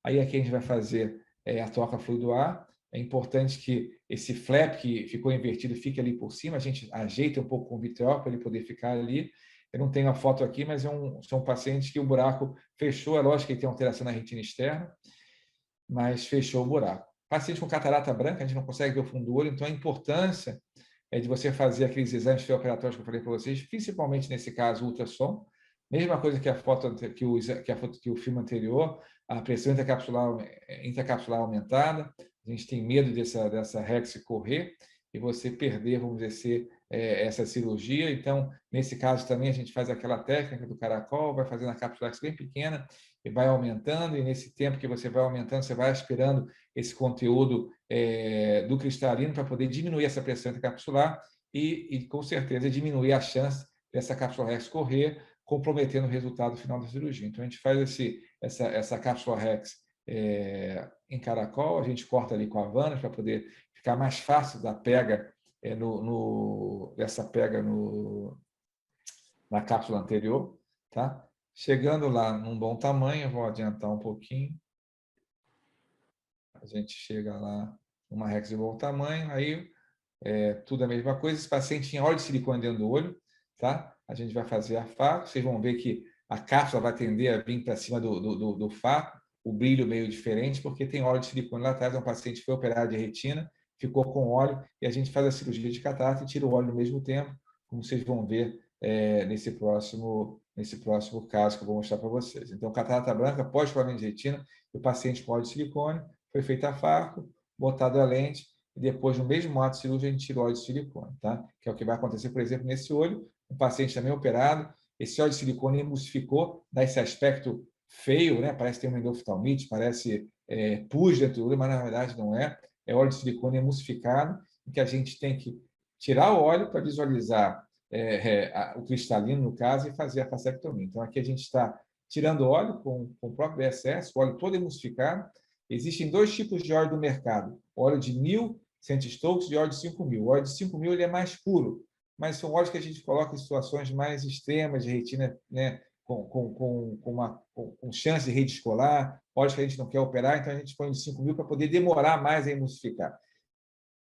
Aí aqui a gente vai fazer a troca fluido-ar. É importante que esse flap que ficou invertido fique ali por cima, a gente ajeita um pouco com o vitreol para ele poder ficar ali. Eu não tenho a foto aqui, mas são pacientes que o buraco fechou, é lógico que ele tem alteração na retina externa, mas fechou o buraco. Paciente com catarata branca, a gente não consegue ver o fundo do olho, então a importância de você fazer aqueles exames pré-operatórios que eu falei para vocês, principalmente nesse caso, ultrassom. Mesma coisa que a foto que o filme anterior, a pressão intracapsular aumentada. A gente tem medo dessa rex correr e você perder, vamos dizer, essa cirurgia. Então, nesse caso também, a gente faz aquela técnica do caracol, vai fazendo a cápsula bem pequena e vai aumentando, e nesse tempo que você vai aumentando, você vai aspirando esse conteúdo do cristalino para poder diminuir essa pressão intracapsular e, com certeza, diminuir a chance dessa cápsula rex correr, comprometendo o resultado final da cirurgia. Então, a gente faz essa cápsula rex em caracol, a gente corta ali com a Havana para poder ficar mais fácil da pega dessa pega na cápsula anterior, tá? Chegando lá num bom tamanho, eu vou adiantar um pouquinho. A gente chega lá numa rex de bom tamanho, aí tudo a mesma coisa. Esse paciente tinha óleo de silicone dentro do olho, tá? A gente vai fazer a faco, vocês vão ver que a cápsula vai tender a vir para cima do faco, o brilho meio diferente, porque tem óleo de silicone lá atrás. Um paciente foi operado de retina, ficou com óleo, e a gente faz a cirurgia de catarata e tira o óleo no mesmo tempo, como vocês vão ver nesse próximo caso que eu vou mostrar para vocês. Então, catarata branca, pós-descolamento de retina, o paciente com óleo de silicone, foi feita a faco, botado a lente, e depois, no mesmo ato cirúrgico, a gente tira o óleo de silicone, tá? Que é o que vai acontecer, por exemplo, nesse olho, um paciente também operado, esse óleo de silicone emulsificou, dá esse aspecto feio, né? Parece ter uma endoftalmite, parece pus dentro do olho, mas na verdade não é. É óleo de silicone emulsificado, em que a gente tem que tirar o óleo para visualizar o cristalino, no caso, e fazer a facectomia. Então, aqui a gente está tirando óleo com o próprio BSS, o óleo todo emulsificado. Existem dois tipos de óleo no mercado, óleo de 1.000 centistokes e óleo de 5.000. O óleo de 5.000 ele é mais puro, mas são óleos que a gente coloca em situações mais extremas de retina, né, com chance de rede escolar, óleos que a gente não quer operar, então a gente põe de 5.000 para poder demorar mais a emulsificar.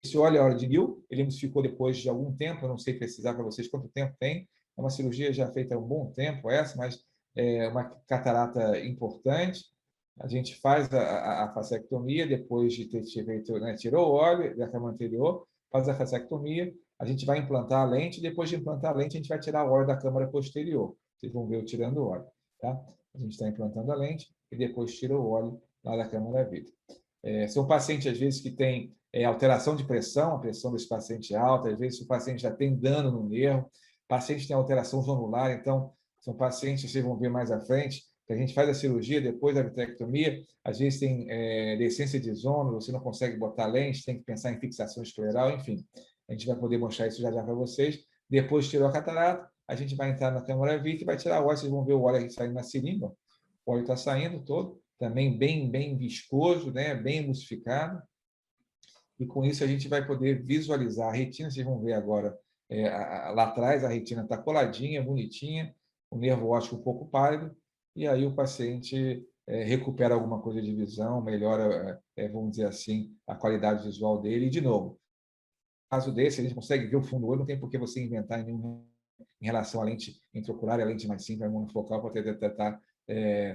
Esse óleo é óleo de 1.000, ele emulsificou depois de algum tempo, eu não sei precisar para vocês quanto tempo tem, é uma cirurgia já feita há um bom tempo essa, mas é uma catarata importante. A gente faz a fasectomia, depois de ter feito, né, tirou o óleo da cama anterior, faz a fasectomia, a gente vai implantar a lente, depois de implantar a lente, a gente vai tirar o óleo da câmara posterior. Vocês vão ver eu tirando o óleo. Tá? A gente está implantando a lente e depois tira o óleo lá da câmara vítreo. São pacientes, às vezes, que têm alteração de pressão, a pressão desse paciente é alta, às vezes o paciente já tem dano no nervo, paciente tem alteração zonular, então, são pacientes, vocês vão ver mais à frente, que a gente faz a cirurgia, depois da vitrectomia, às vezes tem decência de zono, você não consegue botar lente, tem que pensar em fixação escleral, enfim. A gente vai poder mostrar isso já para vocês. Depois tirou a catarata, a gente vai entrar na câmara vítreo e vai tirar o óleo, vocês vão ver o óleo aqui saindo na seringa, o óleo está saindo todo, também bem viscoso, né? Bem emulsificado. E com isso a gente vai poder visualizar a retina, vocês vão ver agora lá atrás, a retina está coladinha, bonitinha, o nervo óptico um pouco pálido, e aí o paciente recupera alguma coisa de visão, melhora, vamos dizer assim, a qualidade visual dele. E, de novo, no caso desse, a gente consegue ver o fundo do olho, não tem por que você inventar nenhum em relação à lente intraocular e à lente mais simples, a monofocal, para tentar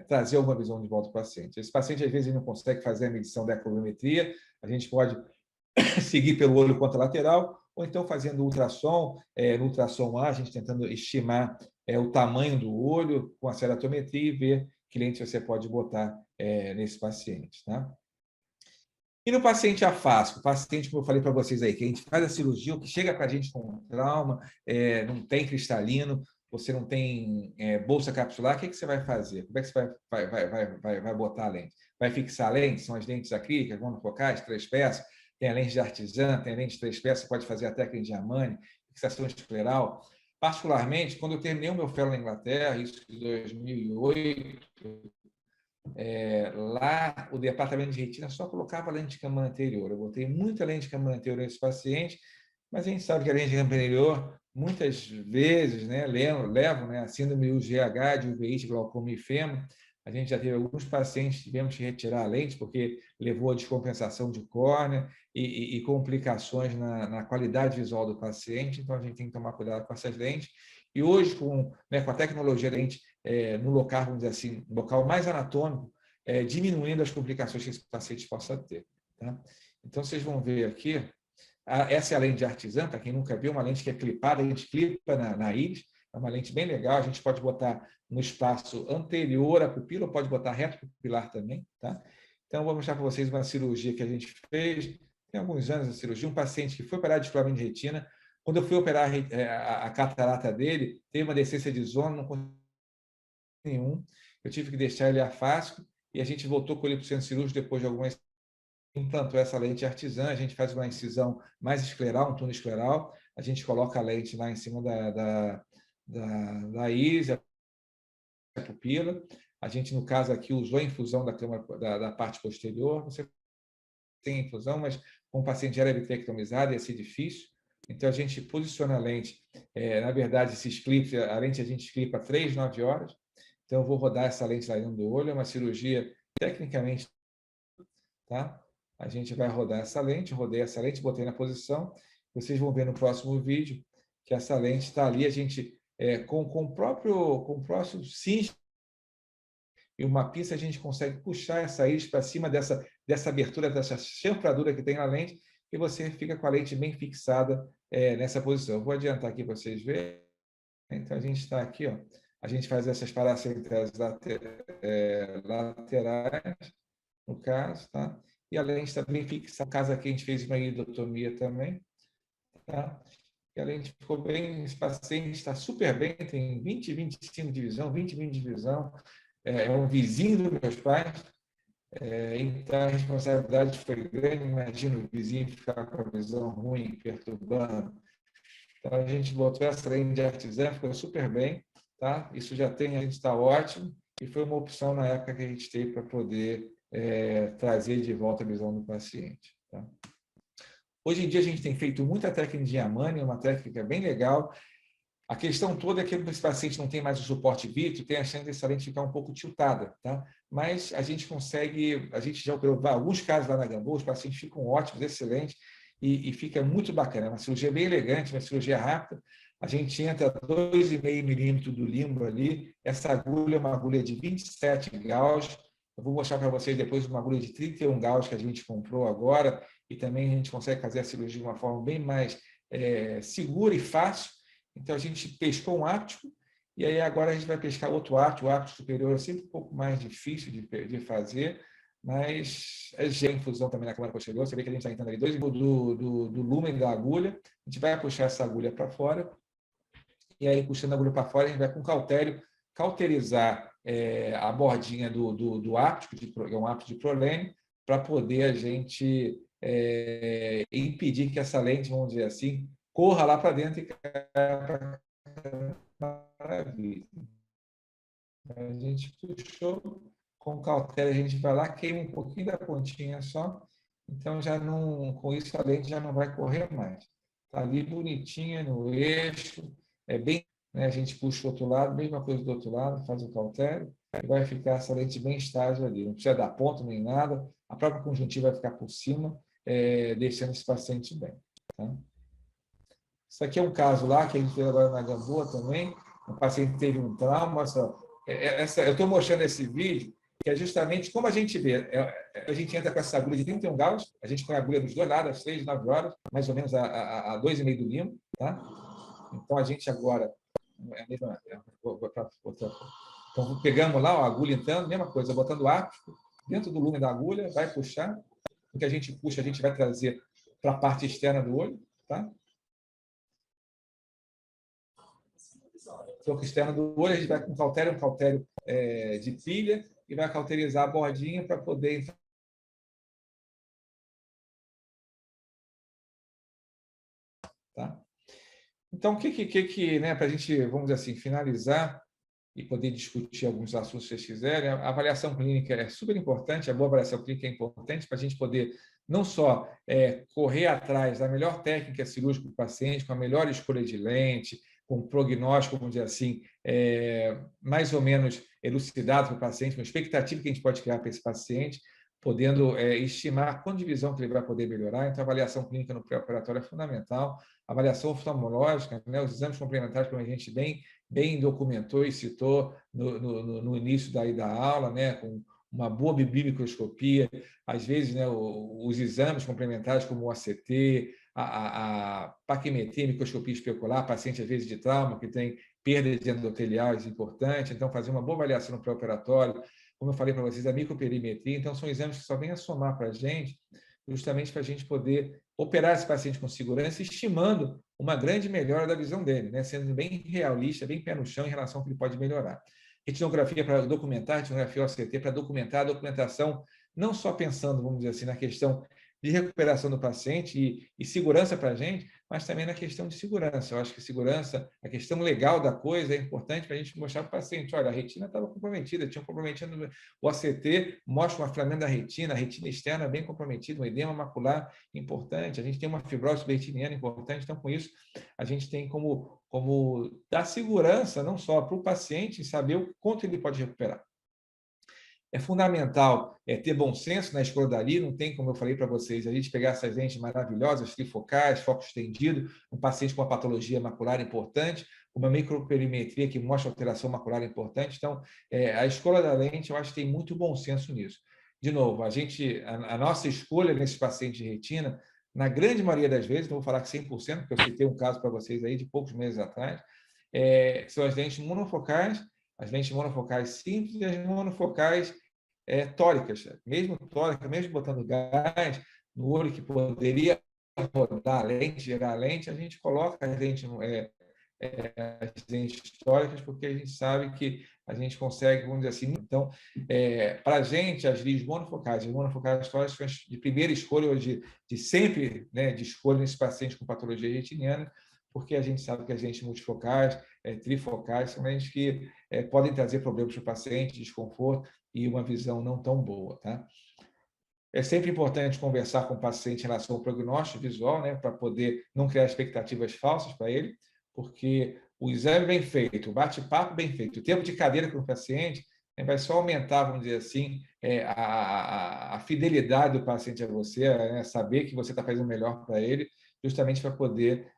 trazer alguma visão de volta para o paciente. Esse paciente, às vezes, não consegue fazer a medição da ecolometria, a gente pode seguir pelo olho contralateral, ou então fazendo ultrassom, no ultrassom A, a gente tentando estimar o tamanho do olho com a ceratometria e ver que lente você pode botar nesse paciente. Tá? E no paciente afásico, paciente, como eu falei para vocês aí, que a gente faz a cirurgia, o que chega para a gente com trauma, não tem cristalino, você não tem bolsa capsular, o que você vai fazer? Como é que você vai botar a lente? Vai fixar a lente? São as lentes acrílicas, monofocais, 3 peças, tem a lente de artesã, tem a lente de 3 peças, você pode fazer a técnica de Armani, fixação escleral. Particularmente, quando eu terminei o meu fellow na Inglaterra, isso em 2008, lá o departamento de retina só colocava lente de câmara anterior. Eu botei muita lente de câmara anterior nesse paciente, mas a gente sabe que a lente de câmara anterior, muitas vezes, né, levam, né, a síndrome UGH, de uveites, glaucoma e fêmur. A gente já teve alguns pacientes que tivemos que retirar a lente porque levou a descompensação de córnea e complicações na qualidade visual do paciente. Então, a gente tem que tomar cuidado com essas lentes. E hoje, com a tecnologia da lente no local, vamos dizer assim, no local mais anatômico, diminuindo as complicações que esse paciente possa ter. Tá? Então, vocês vão ver aqui, essa é a lente de artesã, para quem nunca viu, uma lente que é clipada, a gente clipa na íris, é uma lente bem legal, a gente pode botar no espaço anterior à pupila, ou pode botar reto pupilar também. Tá? Então, vou mostrar para vocês uma cirurgia que a gente fez, tem alguns anos a cirurgia, um paciente que foi operado de descolamento de retina. Quando eu fui operar a catarata dele, teve uma decência de zono, não consegui nenhum, eu tive que deixar ele afásico, e a gente voltou com ele para o centro cirúrgico depois de algumas implantou essa lente artesã, a gente faz uma incisão mais escleral, um túnel escleral, a gente coloca a lente lá em cima da íris, a pupila, a gente, no caso aqui, usou a infusão da parte posterior, você tem infusão, mas com o paciente já era vitrectomizado, ia ser difícil, então a gente posiciona a lente, na verdade, a lente a gente clipa 3, 9 horas, então eu vou rodar essa lente lá dentro do olho, é uma cirurgia tecnicamente, tá? A gente vai rodar essa lente, rodei essa lente, botei na posição. Vocês vão ver no próximo vídeo que essa lente está ali. A gente, com o próprio cincho e uma pinça, a gente consegue puxar essa íris para cima dessa abertura, dessa chanfradura que tem na lente, e você fica com a lente bem fixada nessa posição. Eu vou adiantar aqui para vocês verem. Então, a gente está aqui, ó. A gente faz essas paracenteses laterais, no caso, tá? E a lente está bem fixada. No caso aqui, a gente fez uma iridotomia também. Tá? E a lente ficou bem, esse paciente está super bem, tem 20, 25 de visão, 20 de visão. É um vizinho dos meus pais. Então, a responsabilidade foi grande. Imagina o vizinho ficar com a visão ruim, perturbando. Então, a gente botou essa lente de artesã, ficou super bem. Tá? Isso já tem, a gente está ótimo. E foi uma opção na época que a gente teve para poder trazer de volta a visão do paciente. Tá? Hoje em dia, a gente tem feito muita técnica de Armani, uma técnica bem legal. A questão toda é que esse paciente não tem mais o suporte vítreo, tem a chance dessa lente ficar um pouco tiltada. Tá? Mas a gente consegue, a gente já operou alguns casos lá na Gamboa, os pacientes ficam ótimos, excelentes, e fica muito bacana. É uma cirurgia bem elegante, uma cirurgia rápida. A gente entra 2,5 milímetros do limbo ali. Essa agulha é uma agulha de 27 graus, Eu vou mostrar para vocês depois uma agulha de 31 graus que a gente comprou agora, e também a gente consegue fazer a cirurgia de uma forma bem mais segura e fácil. Então, a gente pescou um áptico, e aí agora a gente vai pescar outro áptico. O áptico superior é sempre um pouco mais difícil de fazer, mas a infusão também na câmara posterior. Você vê que a gente está entrando ali 2 do lumen da agulha. A gente vai puxar essa agulha para fora, e aí, puxando a agulha para fora, a gente vai com cautério cauterizar a bordinha do áptico, que é um áptico de prolene, para poder a gente impedir que essa lente, vamos dizer assim, corra lá para dentro e caia para maravilha. A gente puxou com cautela, a gente vai lá, queima um pouquinho da pontinha só, então já não, com isso a lente já não vai correr mais. Está ali bonitinha no eixo, bem, né, a gente puxa o outro lado, mesma coisa do outro lado, faz o cautério, e vai ficar essa lente bem estável ali. Não precisa dar ponto nem nada, a própria conjuntiva vai ficar por cima, deixando esse paciente bem. Tá? Isso aqui é um caso lá, que a gente fez agora na Gamboa também, o paciente teve um trauma. Eu estou mostrando esse vídeo, que é justamente como a gente vê. A gente entra com essa agulha de 31 graus, a gente põe a agulha dos dois lados, às 3, 9 horas, mais ou menos a 2,5 do limo. Tá? Então, a gente agora... Então, pegamos lá a agulha entrando, mesma coisa, botando o áptico dentro do lume da agulha, vai puxar. O que a gente puxa, a gente vai trazer para a parte externa do olho. Tá? Troco externo do olho, a gente vai com um cautério de pilha, e vai cauterizar a bordinha para poder entrar. Tá? Então, né, para a gente, vamos dizer assim, finalizar e poder discutir alguns assuntos que vocês quiserem, a avaliação clínica é super importante, a boa avaliação clínica é importante para a gente poder não só correr atrás da melhor técnica cirúrgica para o paciente, com a melhor escolha de lente, com um prognóstico, vamos dizer assim, mais ou menos elucidado para o paciente, uma expectativa que a gente pode criar para esse paciente, podendo estimar quanto de visão que ele vai poder melhorar. Então, a avaliação clínica no pré-operatório é fundamental. A avaliação oftalmológica, né, os exames complementares, como a gente bem documentou e citou no início da aula, né, com uma boa biomicroscopia, às vezes, né, os exames complementares como o ACT, a paquimetria, microscopia especular, paciente às vezes de trauma, que tem perdas endoteliais importantes, então fazer uma boa avaliação no pré-operatório, como eu falei para vocês, a microperimetria, então são exames que só vêm a somar para a gente, justamente para a gente poder operar esse paciente com segurança, estimando uma grande melhora da visão dele, né? Sendo bem realista, bem pé no chão em relação ao que ele pode melhorar. Retinografia para documentar, retinografia OCT para documentar a documentação, não só pensando, vamos dizer assim, na questão de recuperação do paciente e segurança para a gente, mas também na questão de segurança. Eu acho que segurança, a questão legal da coisa é importante para a gente mostrar para o paciente, olha, a retina estava comprometida, tinha comprometido o ACT, mostra um aflamento da retina, a retina externa bem comprometida, um edema macular importante, a gente tem uma fibrose retiniana importante, então com isso a gente tem como dar segurança não só para o paciente em saber o quanto ele pode recuperar. É fundamental ter bom senso na escolha dali, não tem, como eu falei para vocês, a gente pegar essas lentes maravilhosas, trifocais, foco estendido, um paciente com uma patologia macular importante, uma microperimetria que mostra alteração macular importante. Então, a escolha da lente, eu acho que tem muito bom senso nisso. De novo, a nossa escolha nesse paciente de retina, na grande maioria das vezes, não vou falar que 100%, porque eu citei um caso para vocês aí de poucos meses atrás, são as lentes monofocais, simples e as monofocais tóricas. Mesmo tórica, mesmo botando gás no olho que poderia rodar a lente, gerar a lente, a gente coloca as lentes tóricas, porque a gente sabe que a gente consegue, vamos dizer assim. Então, para a gente, as monofocais tóricas são de primeira escolha, ou de sempre, né, de escolha nesse paciente com patologia retiniana, porque a gente sabe que as lentes multifocais, trifocais, são lentes que podem trazer problemas para o paciente, desconforto e uma visão não tão boa. Tá? É sempre importante conversar com o paciente em relação ao prognóstico visual, né, para poder não criar expectativas falsas para ele, porque o exame bem feito, o bate-papo bem feito, o tempo de cadeira com o paciente vai só aumentar, vamos dizer assim, a fidelidade do paciente a você, né, saber que você está fazendo o melhor para ele, justamente para poder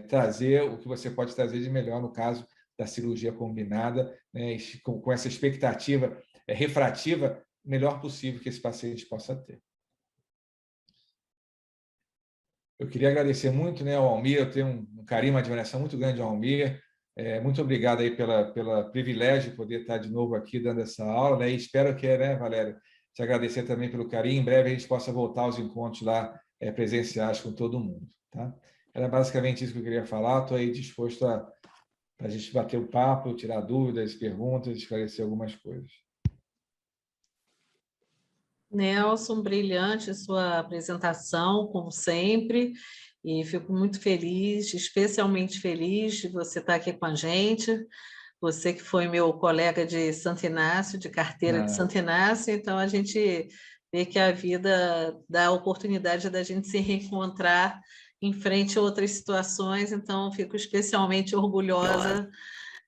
trazer o que você pode trazer de melhor no caso da cirurgia combinada, né, com essa expectativa refrativa melhor possível que esse paciente possa ter. Eu queria agradecer muito, né, ao Almir, eu tenho um carinho, uma admiração muito grande ao Almir. Muito obrigado aí pela privilégio de poder estar de novo aqui dando essa aula, né, e espero que, né, Valério, te agradecer também pelo carinho. Em breve a gente possa voltar aos encontros lá presenciais com todo mundo. Tá? Era basicamente isso que eu queria falar. Estou aí disposto para a gente bater o papo, tirar dúvidas, perguntas, esclarecer algumas coisas. Nelson, brilhante sua apresentação, como sempre, e fico muito feliz, especialmente feliz de você estar aqui com a gente. Você que foi meu colega de Santo Inácio, de carteira de Santo Inácio, então a gente vê que a vida dá a oportunidade da gente se reencontrar em frente a outras situações, então fico especialmente orgulhosa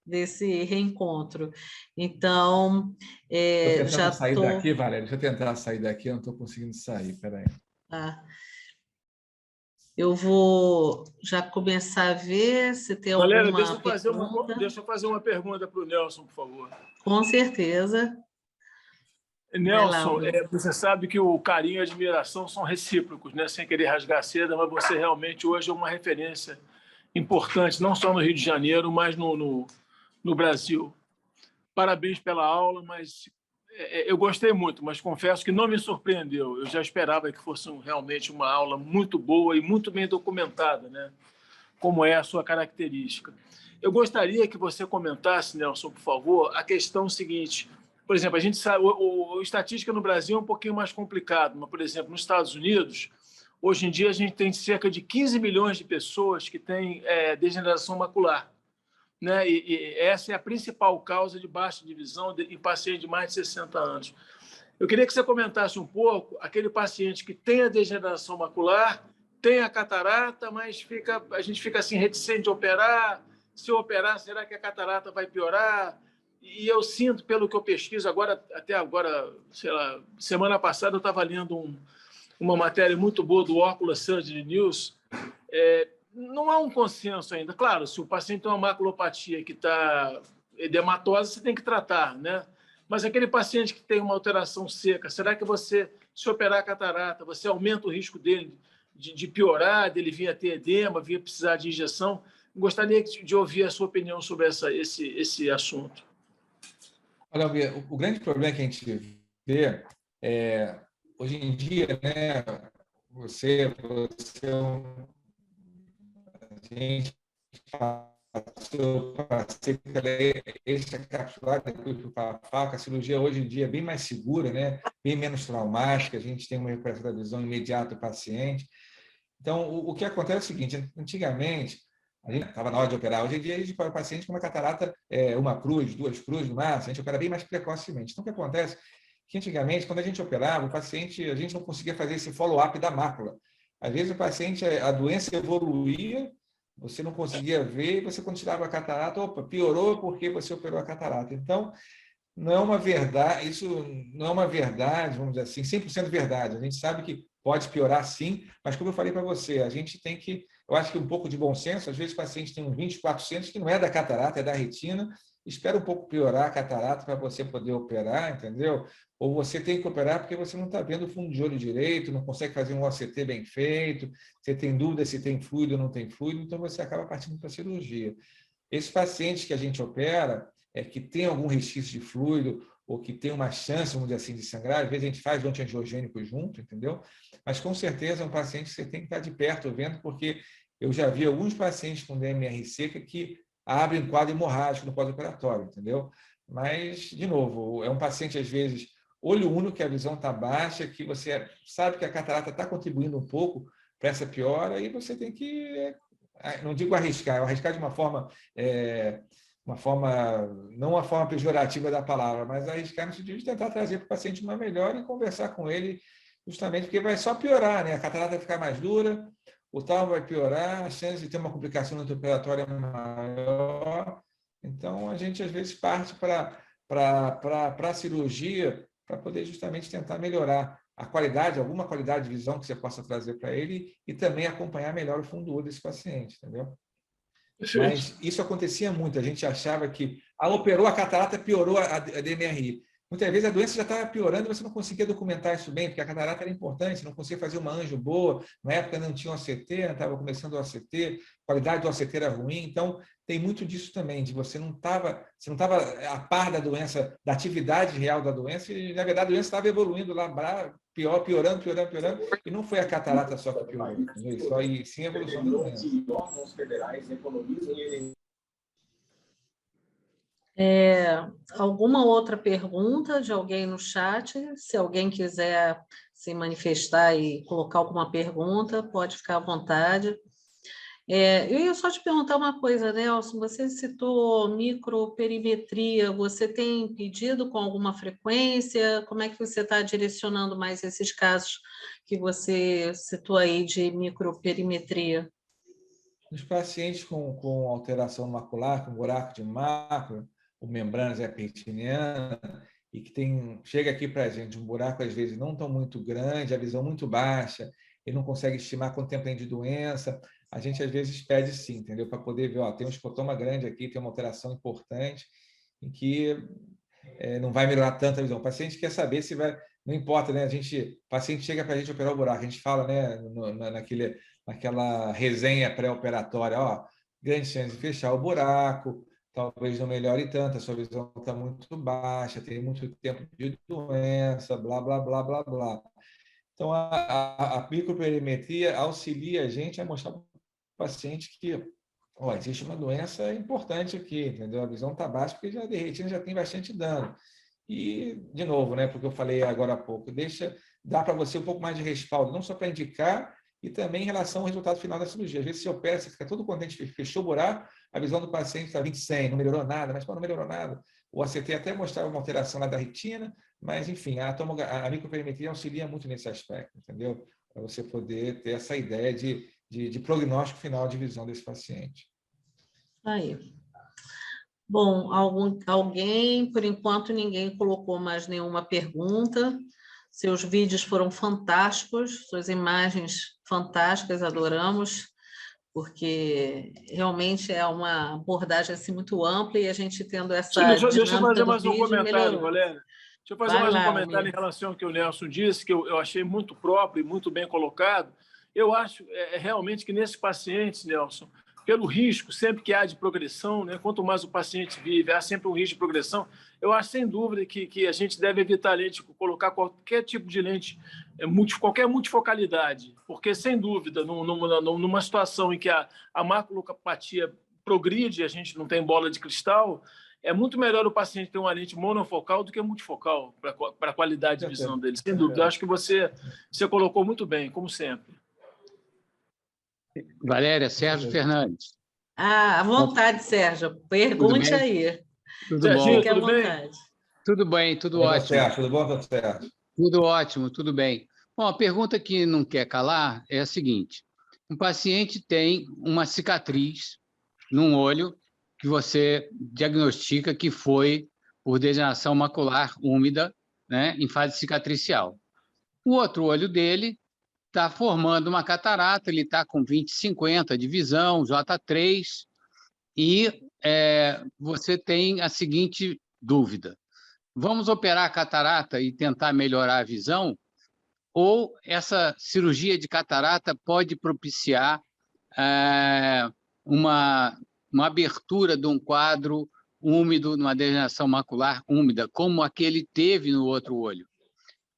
desse reencontro. Então, já sair daqui, Valéria. Deixa eu tentar sair daqui, eu não estou conseguindo sair, peraí. Tá. Eu vou já começar a ver se tem Valéria, alguma pergunta. deixa eu fazer uma pergunta para o Nelson, por favor. Com certeza. Nelson, você sabe que o carinho e a admiração são recíprocos, né? Sem querer rasgar a seda, mas você realmente hoje é uma referência importante, não só no Rio de Janeiro, mas no Brasil. Parabéns pela aula, mas eu gostei muito, mas confesso que não me surpreendeu. Eu já esperava que fosse realmente uma aula muito boa e muito bem documentada, né? Como é a sua característica. Eu gostaria que você comentasse, Nelson, por favor, a questão seguinte. Por exemplo, a gente sabe, a estatística no Brasil é um pouquinho mais complicado, mas, por exemplo, nos Estados Unidos, hoje em dia a gente tem cerca de 15 milhões de pessoas que têm degeneração macular, né? E essa é a principal causa de baixa de visão em pacientes de mais de 60 anos. Eu queria que você comentasse um pouco aquele paciente que tem a degeneração macular, tem a catarata, mas a gente fica assim reticente de operar. Se eu operar, será que a catarata vai piorar? E eu sinto, pelo que eu pesquiso até agora, sei lá, semana passada eu estava lendo uma matéria muito boa do Ocular Surgery News. Não há um consenso ainda. Claro, se o paciente tem uma maculopatia que está edematosa, você tem que tratar, né? Mas aquele paciente que tem uma alteração seca, será que você, se operar a catarata, você aumenta o risco dele de piorar, dele vir a ter edema, vir a precisar de injeção? Gostaria de ouvir a sua opinião sobre esse assunto. Olha, o grande problema que a gente vê hoje em dia, né? Você a gente passei pela extracapsular, depois para a faca. A cirurgia hoje em dia é bem mais segura, né? Bem menos traumática, a gente tem uma recuperação da visão imediata do paciente. Então, o que acontece é o seguinte: antigamente, a gente estava na hora de operar. Hoje em dia, a gente opera o paciente com uma catarata, uma cruz, 2 cruzes no máximo, a gente opera bem mais precocemente. Então, o que acontece? Que antigamente, quando a gente operava, o paciente, a gente não conseguia fazer esse follow-up da mácula. Às vezes, o paciente, a doença evoluía, você não conseguia ver, e você, quando tirava a catarata, piorou porque você operou a catarata. Então, não é uma verdade, isso não é uma verdade, vamos dizer assim, 100% verdade. A gente sabe que pode piorar sim, mas como eu falei para você, a gente tem que, eu acho que um pouco de bom senso. Às vezes o paciente tem um 2400 que não é da catarata, é da retina, espera um pouco piorar a catarata para você poder operar, entendeu? Ou você tem que operar porque você não está vendo o fundo de olho direito, não consegue fazer um OCT bem feito, você tem dúvida se tem fluido ou não tem fluido, então você acaba partindo para a cirurgia. Esses pacientes que a gente opera, que tem algum resquício de fluido ou que tem uma chance, vamos dizer assim, de sangrar, às vezes a gente faz o antiangiogênico junto, entendeu? Mas com certeza é um paciente que você tem que estar de perto vendo, porque eu já vi alguns pacientes com DMR seca que abrem quadro hemorrágico no pós-operatório, entendeu? Mas, de novo, é um paciente, às vezes, olho único, que a visão está baixa, que você sabe que a catarata está contribuindo um pouco para essa piora, e você tem que, não digo arriscar de uma forma não uma forma pejorativa da palavra, mas arriscar no sentido de tentar trazer para o paciente uma melhora e conversar com ele, justamente porque vai só piorar, né? A catarata vai ficar mais dura, o trauma vai piorar, a chance de ter uma complicação no operatório é maior. Então, a gente, às vezes, parte para a cirurgia para poder justamente tentar melhorar a qualidade, alguma qualidade de visão que você possa trazer para ele e também acompanhar melhor o fundo do olho desse paciente, entendeu? Mas isso acontecia muito, a gente achava que operou a catarata, piorou a DMRI. muitas vezes a doença já estava piorando e você não conseguia documentar isso bem, porque a catarata era importante, não conseguia fazer uma anjo boa, na época não tinha o ACT, estava começando o ACT, a qualidade do ACT era ruim, então tem muito disso também, de você não estava a par da doença, da atividade real da doença, e na verdade a doença estava evoluindo lá, piorando, e não foi a catarata só que piorou, e sim a evolução da doença. Alguma outra pergunta de alguém no chat? Se alguém quiser se manifestar e colocar alguma pergunta, pode ficar à vontade. Eu ia só te perguntar uma coisa, Nelson, você citou microperimetria, você tem pedido com alguma frequência? Como é que você está direcionando mais esses casos que você citou aí de microperimetria? Nos pacientes com alteração macular, com buraco de mácula, ou membranas epitelianas, e que chega aqui para a gente um buraco, às vezes, não tão muito grande, a visão muito baixa, ele não consegue estimar quanto tempo tem de doença, a gente, às vezes, pede sim, entendeu? Para poder ver, ó, tem um escotoma grande aqui, tem uma alteração importante, em que não vai melhorar tanto a visão. O paciente quer saber se vai... Não importa, né? O paciente chega para a gente operar o buraco, a gente fala, né, naquela resenha pré-operatória, ó, grande chance de fechar o buraco, talvez não melhore tanto, a sua visão está muito baixa, tem muito tempo de doença, blá, blá, blá, blá, blá. Então, a microperimetria auxilia a gente a mostrar para o paciente que existe uma doença importante aqui, entendeu? A visão está baixa porque a retina já tem bastante dano. E, de novo, né, porque eu falei agora há pouco, dá para você um pouco mais de respaldo, não só para indicar, e também em relação ao resultado final da cirurgia. Às vezes, você opera, você fica todo contente, fechou o buraco, a visão do paciente está 20/100, não melhorou nada, mas não melhorou nada. O ACT até mostrava uma alteração lá da retina, mas, enfim, a microperimetria auxilia muito nesse aspecto, entendeu? Para você poder ter essa ideia de prognóstico final de visão desse paciente. Aí. Bom, alguém, por enquanto, ninguém colocou mais nenhuma pergunta. Seus vídeos foram fantásticos, suas imagens fantásticas, adoramos, porque realmente é uma abordagem assim, muito ampla e a gente tendo essa Deixa eu fazer mais um comentário, melhorou. Valéria. Deixa eu fazer mais um comentário em relação ao que o Nelson disse, que eu achei muito próprio e muito bem colocado. Eu acho realmente que nesses pacientes, Nelson, pelo risco, sempre que há de progressão, né, quanto mais o paciente vive, há sempre um risco de progressão, eu acho sem dúvida que a gente deve evitar lente, colocar qualquer tipo de lente, qualquer multifocalidade, porque, sem dúvida, numa situação em que a maculopatia progride, a gente não tem bola de cristal, é muito melhor o paciente ter uma lente monofocal do que multifocal para a qualidade de visão dele, sem dúvida. Eu acho que você colocou muito bem, como sempre. Valéria, Sérgio Fernandes. À vontade, Sérgio. Pergunte aí. Tudo bom? Fique à vontade. Tudo bem, tudo ótimo. Sérgio, tudo bom, Sérgio? Tudo ótimo, tudo bem. Bom, a pergunta que não quer calar é a seguinte. Um paciente tem uma cicatriz num olho que você diagnostica que foi por degeneração macular úmida, né, em fase cicatricial. O outro olho dele está formando uma catarata, ele está com 20/50 de visão, J3, e você tem a seguinte dúvida. Vamos operar a catarata e tentar melhorar a visão? Ou essa cirurgia de catarata pode propiciar uma abertura de um quadro úmido, numa degeneração macular úmida, como aquele teve no outro olho?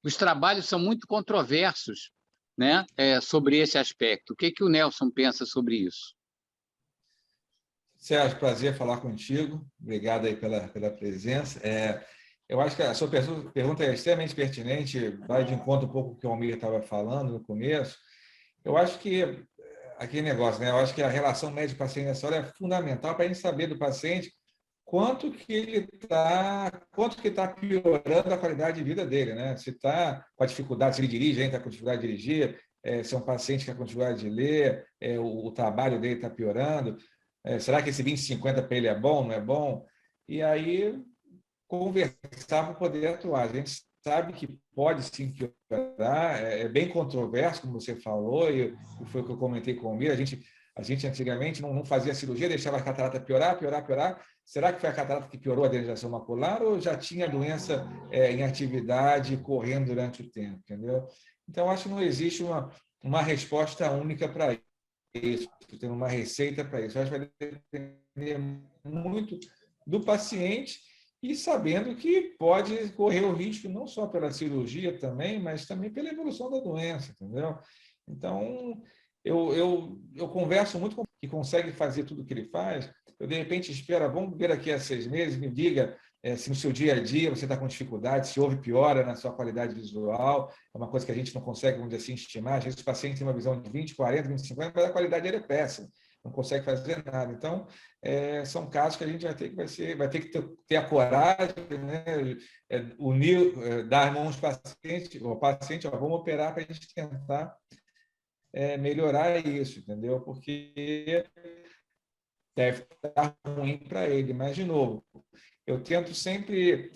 Os trabalhos são muito controversos, né, sobre esse aspecto. O que o Nelson pensa sobre isso? Sérgio, prazer falar contigo. Obrigado aí pela presença. Eu acho que a sua pergunta é extremamente pertinente, vai de encontro um pouco com o que o Almir estava falando no começo. Eu acho que aquele negócio, né? Eu acho que a relação médico-paciente nessa hora é fundamental para a gente saber do paciente quanto que está piorando a qualidade de vida dele, né? Se está com a dificuldade, se ele dirige, ainda está com dificuldade de dirigir, se é um paciente que está com dificuldade de ler, o trabalho dele está piorando, será que esse 20/50 para ele é bom, não é bom? E aí conversar para poder atuar. A gente sabe que pode sim piorar, é bem controverso, como você falou, e foi o que eu comentei com o Almir. A gente antigamente não fazia cirurgia, deixava a catarata piorar, será que foi a catarata que piorou a degeneração macular ou já tinha doença em atividade, correndo durante o tempo, entendeu? Então, acho que não existe uma resposta única para isso, tem uma receita para isso. Acho que vai depender muito do paciente e sabendo que pode correr o risco não só pela cirurgia também, mas também pela evolução da doença, entendeu? Então, eu converso muito com que consegue fazer tudo o que ele faz. Eu, de repente, espero, vamos ver daqui a 6 meses, me diga se no seu dia a dia você está com dificuldade, se houve piora na sua qualidade visual, é uma coisa que a gente não consegue, vamos dizer assim, estimar. Às vezes o paciente tem uma visão de 20, 40, 25 anos, mas a qualidade dele é péssima, não consegue fazer nada. Então, são casos que a gente vai ter que ter a coragem, né? Unir, dar mãos ao paciente, vamos operar para a gente tentar melhorar isso, entendeu? Porque deve estar ruim para ele. Mas, de novo, eu tento sempre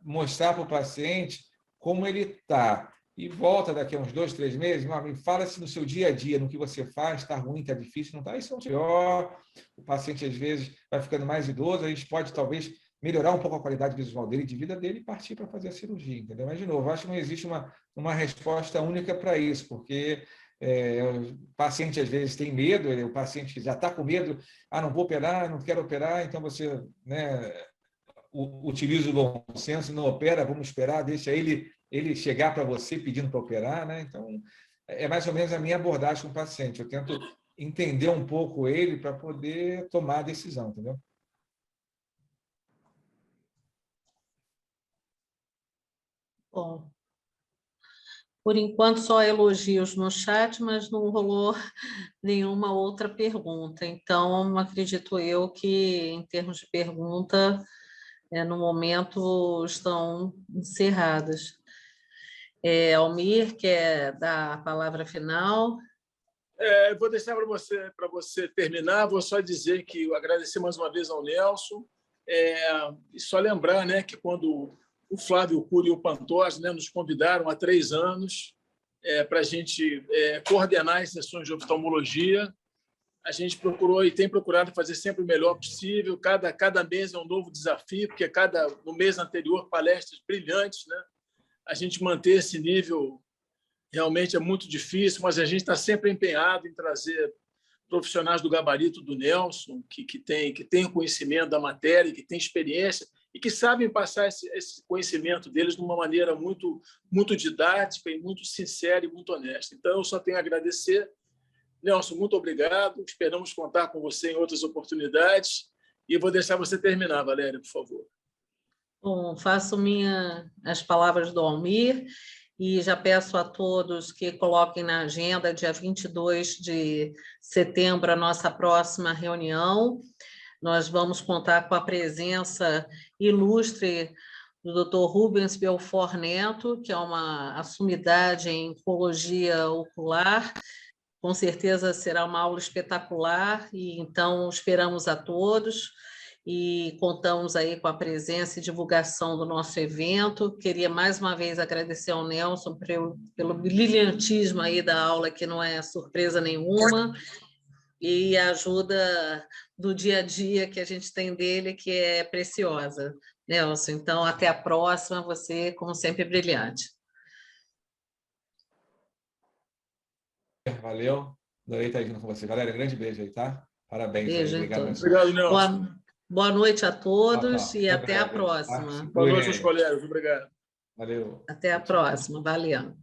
mostrar para o paciente como ele está. E volta daqui a uns 2, 3 meses, me fala se no seu dia a dia, no que você faz, está ruim, está difícil, não está, isso é um pior. O paciente, às vezes, vai ficando mais idoso, a gente pode, talvez, melhorar um pouco a qualidade visual dele, de vida dele, e partir para fazer a cirurgia, entendeu? Mas, de novo, acho que não existe uma resposta única para isso, porque o paciente, às vezes, tem medo, o paciente já está com medo, não vou operar, não quero operar, então você, né, utiliza o bom senso, não opera, vamos esperar, deixa ele chegar para você pedindo para operar, né? Então, é mais ou menos a minha abordagem com o paciente. Eu tento entender um pouco ele para poder tomar a decisão, entendeu? Bom, por enquanto só elogios no chat, mas não rolou nenhuma outra pergunta. Então, acredito eu que, em termos de pergunta, no momento estão encerradas. Almir, quer dar a palavra final? Vou deixar para você terminar. Vou só dizer que eu agradecer mais uma vez ao Nelson. E só lembrar, né, que quando o Flávio Cury e o Pantoja, né, nos convidaram há 3 anos para a gente coordenar as sessões de oftalmologia, a gente procurou e tem procurado fazer sempre o melhor possível. Cada mês é um novo desafio, porque no mês anterior, palestras brilhantes, né? A gente manter esse nível realmente é muito difícil, mas a gente está sempre empenhado em trazer profissionais do gabarito do Nelson, que tem conhecimento da matéria, que tem experiência e que sabem passar esse conhecimento deles de uma maneira muito, muito didática e muito sincera e muito honesta. Então, eu só tenho a agradecer. Nelson, muito obrigado. Esperamos contar com você em outras oportunidades. E vou deixar você terminar, Valéria, por favor. Bom, faço as palavras do Almir e já peço a todos que coloquem na agenda, dia 22 de setembro, a nossa próxima reunião. Nós vamos contar com a presença ilustre do Dr. Rubens Belfort Neto, que é uma sumidade em oncologia ocular. Com certeza será uma aula espetacular, e então esperamos a todos e contamos aí com a presença e divulgação do nosso evento. Queria mais uma vez agradecer ao Nelson pelo brilhantismo aí da aula, que não é surpresa nenhuma, e a ajuda do dia a dia que a gente tem dele, que é preciosa. Nelson, então, até a próxima, você, como sempre, brilhante. Valeu. Adorei estar junto com você. Galera, grande beijo aí, tá? Parabéns. Beijo, aí. Obrigado. Obrigado, Nelson. Boa noite a todos Tchau. e até a breve, próxima. tá? Boa noite, meus colegas. Obrigado. Valeu. Até a próxima. Valeu.